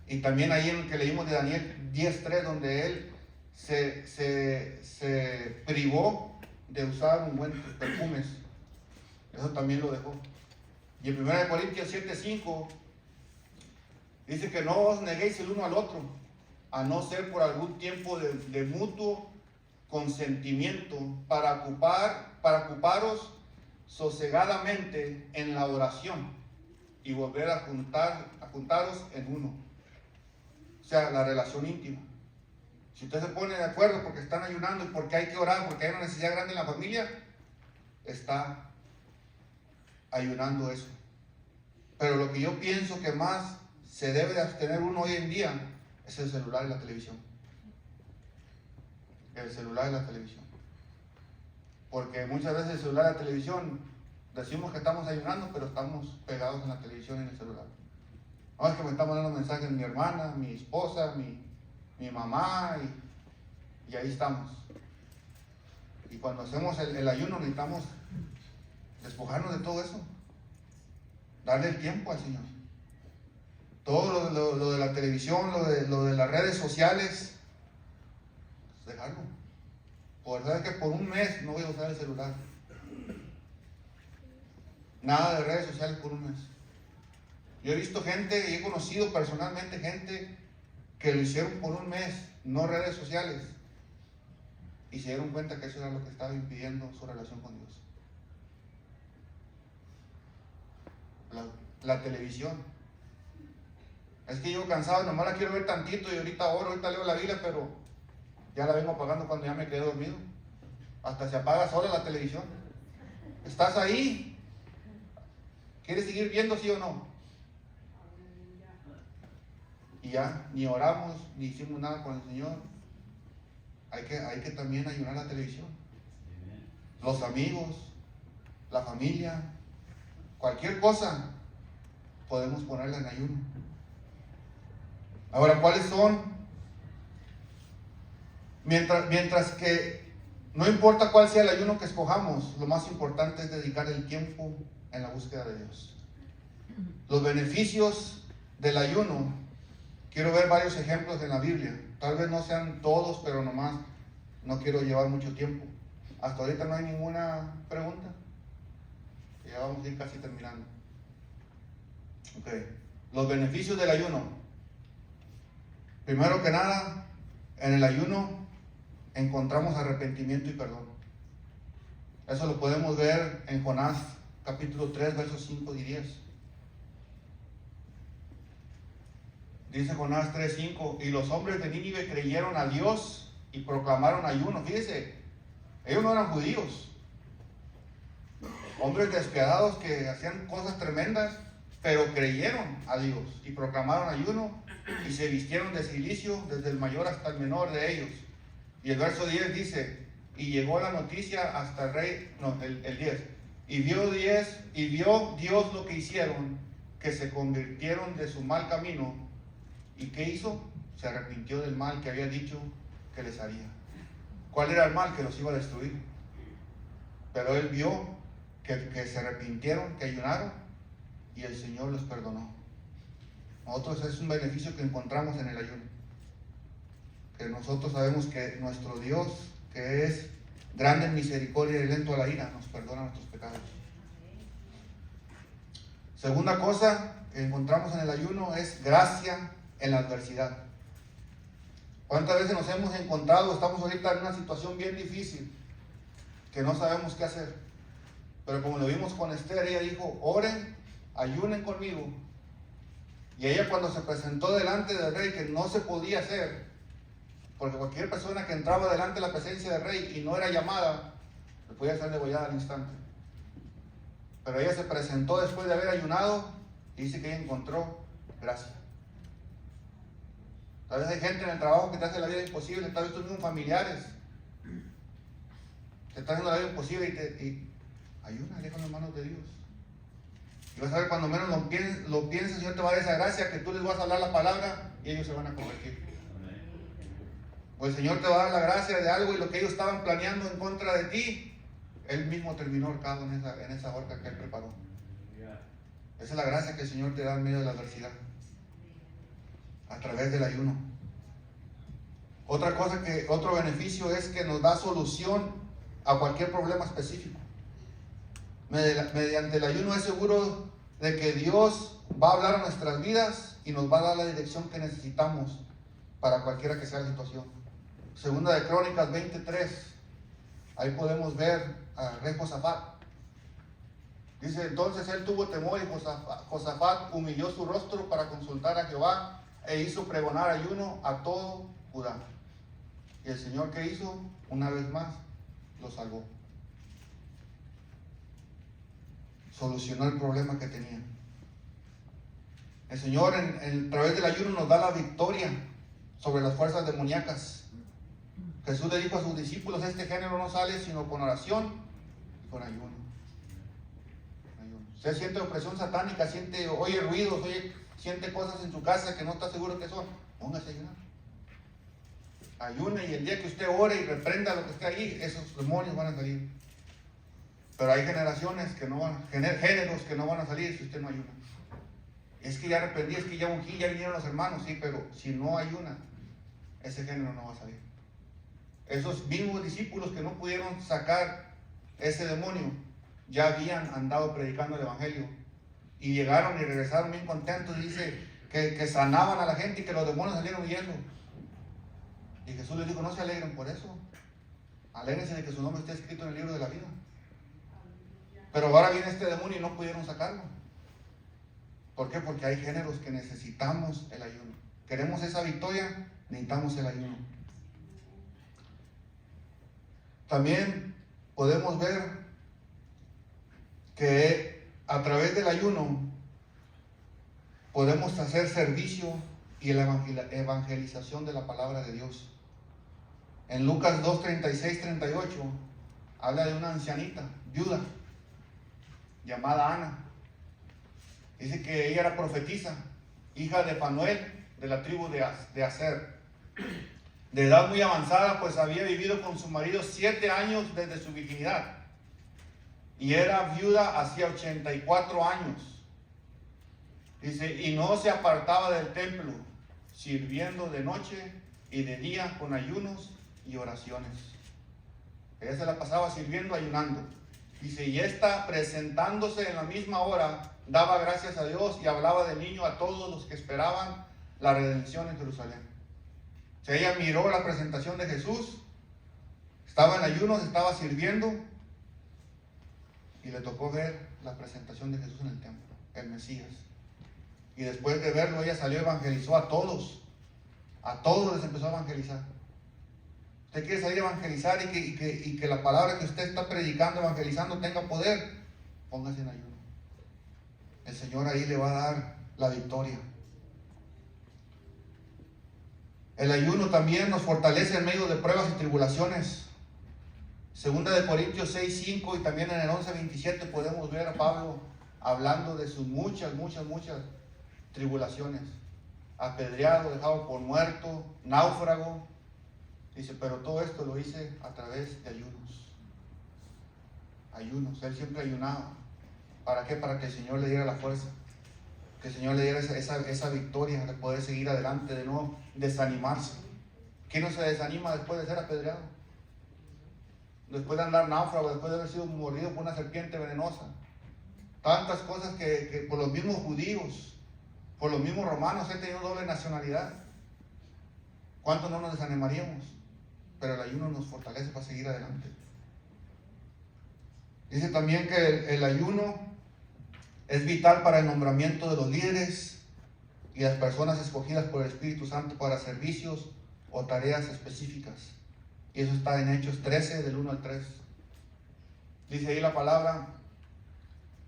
y también ahí en el que leímos de Daniel 10:3, donde él se privó de usar ungüentos, perfumes. Eso también lo dejó. Y en 1 Corintios 7:5 dice que no os neguéis el uno al otro, a no ser por algún tiempo de mutuo consentimiento, para ocuparos sosegadamente en la oración y volver a juntaros en uno. O sea, la relación íntima. Si usted se pone de acuerdo porque están ayunando y porque hay que orar, porque hay una necesidad grande en la familia, está ayunando eso. Pero lo que yo pienso que más se debe de abstener uno hoy en día es el celular y la televisión. El celular y la televisión. Porque muchas veces el celular y la televisión decimos que estamos ayunando, pero estamos pegados en la televisión y en el celular. No, es que me están mandando mensajes mi hermana, mi esposa, mi mamá, y ahí estamos. Y cuando hacemos el ayuno necesitamos despojarnos de todo eso, darle el tiempo al Señor. Todo lo de la televisión, lo de las redes sociales, pues dejarlo. Por saber que por un mes no voy a usar el celular. Nada de redes sociales por un mes. Yo he visto gente y he conocido personalmente gente que lo hicieron por un mes, no redes sociales, y se dieron cuenta que eso era lo que estaba impidiendo su relación con Dios. La televisión. Es que yo cansado, nomás la quiero ver tantito y ahorita oro, ahorita leo la Biblia, pero ya la vengo apagando cuando ya me quedé dormido. Hasta se apaga sola la televisión. ¿Estás ahí? ¿Quieres seguir viendo, sí o no? Y ya, ni oramos, ni hicimos nada con el Señor. Hay que también ayunar la televisión. Los amigos, la familia, cualquier cosa podemos ponerla en ayuno. Ahora, ¿cuáles son? Mientras que no importa cuál sea el ayuno que escojamos, lo más importante es dedicar el tiempo en la búsqueda de Dios. Los beneficios del ayuno, quiero ver varios ejemplos en la Biblia. Tal vez no sean todos, pero nomás no quiero llevar mucho tiempo. Hasta ahorita no hay ninguna pregunta. Ya vamos a ir casi terminando. Ok. Los beneficios del ayuno. Primero que nada, en el ayuno encontramos arrepentimiento y perdón. Eso lo podemos ver en Jonás capítulo 3, versos 5 y 10. Dice Jonás 3:5, y los hombres de Nínive creyeron a Dios y proclamaron ayuno. Fíjese, ellos no eran judíos, hombres despiadados que hacían cosas tremendas, pero creyeron a Dios y proclamaron ayuno y se vistieron de cilicio desde el mayor hasta el menor de ellos. Y el verso 10 dice, y llegó la noticia hasta el rey, no, el 10. Y vio Dios lo que hicieron, que se convirtieron de su mal camino. ¿Y qué hizo? Se arrepintió del mal que había dicho que les haría. ¿Cuál era el mal? Que los iba a destruir. Pero él vio que se arrepintieron, que ayunaron, y el Señor los perdonó. Nosotros es un beneficio que encontramos en el ayuno. Que nosotros sabemos que nuestro Dios, que es grande en misericordia y lento a la ira, nos perdona nuestros pecados. Segunda cosa que encontramos en el ayuno es gracia en la adversidad. ¿Cuántas veces nos hemos encontrado? Estamos ahorita en una situación bien difícil, que no sabemos qué hacer. Pero como lo vimos con Esther, ella dijo, oren, ayunen conmigo. Y ella, cuando se presentó delante del rey, que no se podía hacer, porque cualquier persona que entraba delante de la presencia del rey y no era llamada, le podía ser degollada al instante. Pero ella se presentó después de haber ayunado y dice que ella encontró gracia. Tal vez hay gente en el trabajo que te hace la vida imposible, tal vez tus mismos familiares te están haciendo la vida imposible y ayuna, deja en las manos de Dios. Y vas a ver, cuando menos lo pienses, el Señor te va a dar esa gracia, que tú les vas a hablar la palabra y ellos se van a convertir. O el Señor te va a dar la gracia de algo y lo que ellos estaban planeando en contra de ti, Él mismo terminó ahorcado en esa horca que Él preparó. Esa es la gracia que el Señor te da en medio de la adversidad, a través del ayuno. Otro beneficio es que nos da solución a cualquier problema específico. Mediante el ayuno es seguro de que Dios va a hablar a nuestras vidas y nos va a dar la dirección que necesitamos para cualquiera que sea la situación. Segunda de Crónicas 23, ahí podemos ver al rey Josafat. Dice, entonces él tuvo temor y Josafat humilló su rostro para consultar a Jehová e hizo pregonar ayuno a todo Judá. Y el Señor, ¿qué hizo? Una vez más lo salvó. Solucionó el problema que tenía. El Señor a través del ayuno nos da la victoria sobre las fuerzas demoníacas. Jesús le dijo a sus discípulos, este género no sale sino con oración y con ayuno. Usted siente opresión satánica, oye ruidos, siente cosas en su casa que no está seguro que son, póngase a ayunar. Ayune, y el día que usted ore y reprenda lo que esté ahí, esos demonios van a salir. Pero hay géneros que no van a salir si usted no ayuna. Es que ya reprendí, es que ya ungí, ya vinieron los hermanos, sí, pero si no ayuna, ese género no va a salir. Esos mismos discípulos que no pudieron sacar ese demonio, ya habían andado predicando el evangelio y llegaron y regresaron bien contentos. Dice que sanaban a la gente y que los demonios salieron huyendo. Y Jesús les dijo, no se alegren por eso, alégrense de que su nombre esté escrito en el libro de la vida. Pero ahora viene este demonio y no pudieron sacarlo. ¿Por qué? Porque hay géneros que necesitamos el ayuno. Queremos esa victoria, necesitamos el ayuno. También podemos ver que a través del ayuno podemos hacer servicio y la evangelización de la palabra de Dios. En Lucas 2:36-38 habla de una ancianita, viuda, llamada Ana. Dice que ella era profetisa, hija de Fanuel, de la tribu de Aser. De edad muy avanzada, pues había vivido con su marido 7 años desde su virginidad. Y era viuda hacía 84 años. Dice, y no se apartaba del templo, sirviendo de noche y de día con ayunos y oraciones. Ella se la pasaba sirviendo, ayunando. Dice, y esta, presentándose en la misma hora, daba gracias a Dios y hablaba del niño a todos los que esperaban la redención en Jerusalén. O sea, ella miró la presentación de Jesús, estaba en ayunos, estaba sirviendo, y le tocó ver la presentación de Jesús en el templo, el Mesías. Y después de verlo, ella salió y evangelizó a todos les empezó a evangelizar. Usted quiere salir a evangelizar y que la palabra que usted está predicando, evangelizando, tenga poder, póngase en ayuno. El Señor ahí le va a dar la victoria. El ayuno también nos fortalece en medio de pruebas y tribulaciones. Segunda de Corintios 6:5 y también en el 11:27 podemos ver a Pablo hablando de sus muchas tribulaciones. Apedreado, dejado por muerto, náufrago. Dice, pero todo esto lo hice a través de ayunos. Ayunos, él siempre ayunaba. ¿Para qué? Para que el Señor le diera la fuerza. Que el Señor le diera esa victoria de poder seguir adelante, de no desanimarse. ¿Quién no se desanima después de ser apedreado? Después de andar náufrago, después de haber sido mordido por una serpiente venenosa. Tantas cosas que por los mismos judíos, por los mismos romanos, he tenido doble nacionalidad. ¿Cuánto no nos desanimaríamos? Pero el ayuno nos fortalece para seguir adelante. Dice también que el ayuno es vital para el nombramiento de los líderes y las personas escogidas por el Espíritu Santo para servicios o tareas específicas. Y eso está en Hechos 13, del 1 al 3. Dice ahí la palabra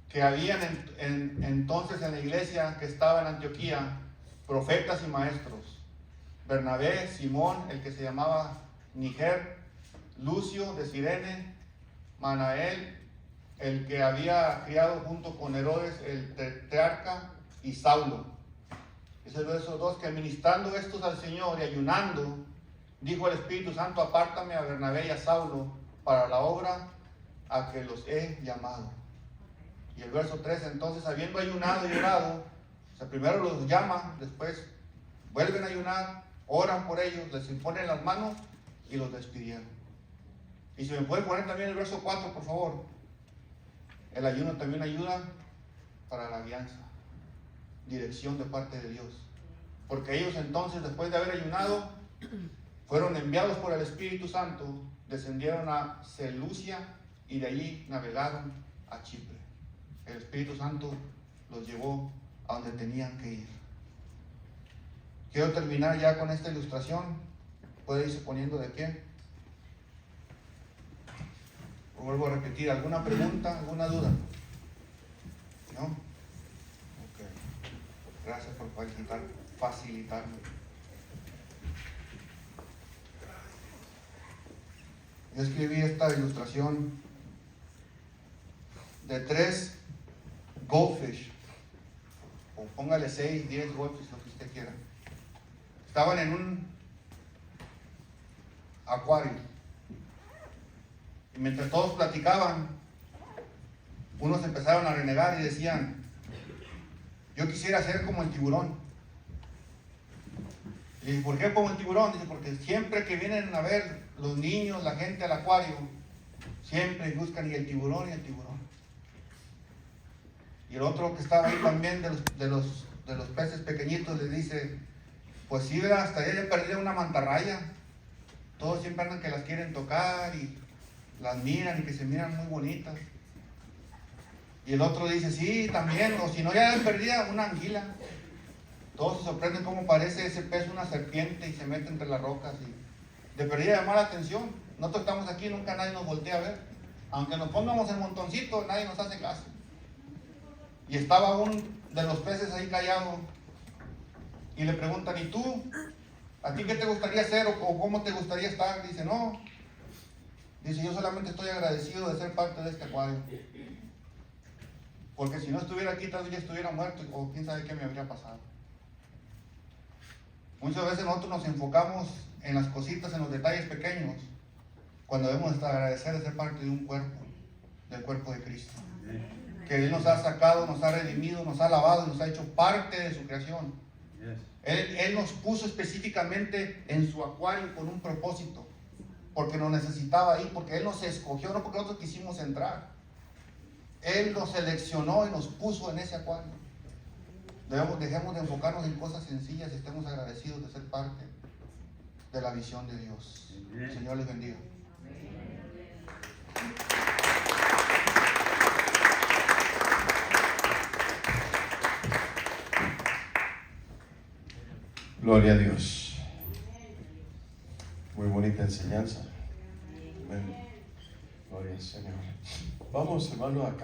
que habían entonces en la iglesia que estaba en Antioquía profetas y maestros: Bernabé, Simón, el que se llamaba Níger, Lucio de Cirene, Manael, el que había criado junto con Herodes el tetrarca, y Saulo. Es el verso 2, que ministrando estos al Señor y ayunando, dijo el Espíritu Santo: apártame a Bernabé y a Saulo para la obra a que los he llamado. Y el verso 3, entonces, habiendo ayunado y orado, o sea, primero los llama, después vuelven a ayunar, oran por ellos, les imponen las manos y los despidieron. Y si me pueden poner también el verso 4, por favor. El ayuno también ayuda para la guianza, dirección de parte de Dios. Porque ellos entonces, después de haber ayunado, fueron enviados por el Espíritu Santo, descendieron a Seleucia y de allí navegaron a Chipre. El Espíritu Santo los llevó a donde tenían que ir. Quiero terminar ya con esta ilustración. Puede irse poniendo de pie. Vuelvo a repetir, ¿alguna pregunta, alguna duda? ¿No? Ok. Gracias por facilitarme. Yo escribí esta ilustración de 3 goldfish, o póngale 6, 10 goldfish, lo que usted quiera. Estaban en un acuario. Y mientras todos platicaban, unos empezaron a renegar y decían: yo quisiera ser como el tiburón. Y dije: ¿por qué como el tiburón? Dice: porque siempre que vienen a ver los niños, la gente al acuario, siempre buscan y el tiburón y el tiburón. Y el otro que estaba ahí también de los peces pequeñitos le dice: pues sí, hasta ya perdí una mantarraya. Todos siempre andan que las quieren tocar y las miran y que se miran muy bonitas. Y el otro dice: sí, también, o si no, ya perdí una anguila. Todos se sorprenden cómo parece ese pez una serpiente y se mete entre las rocas y de perdida llamar la atención. Nosotros estamos aquí, nunca nadie nos voltea a ver. Aunque nos pongamos en montoncito, nadie nos hace caso. Y estaba un de los peces ahí callado y le preguntan: ¿y tú? ¿A ti qué te gustaría hacer o cómo te gustaría estar? Dice: no. Dice: yo solamente estoy agradecido de ser parte de este acuario. Porque si no estuviera aquí, tal vez ya estuviera muerto o quién sabe qué me habría pasado. Muchas veces nosotros nos enfocamos en las cositas, en los detalles pequeños, cuando debemos agradecer de ser parte de un cuerpo, del cuerpo de Cristo. Que Él nos ha sacado, nos ha redimido, nos ha lavado y nos ha hecho parte de su creación. Él nos puso específicamente en su acuario con un propósito, porque nos necesitaba ahí, porque Él nos escogió, no porque nosotros quisimos entrar. Él nos seleccionó y nos puso en ese acuario. Dejemos de enfocarnos en cosas sencillas y estemos agradecidos de ser parte de la visión de Dios. El Señor les bendiga. Gloria a Dios. Muy bonita enseñanza. Amén. Gloria al Señor. Vamos, hermano, a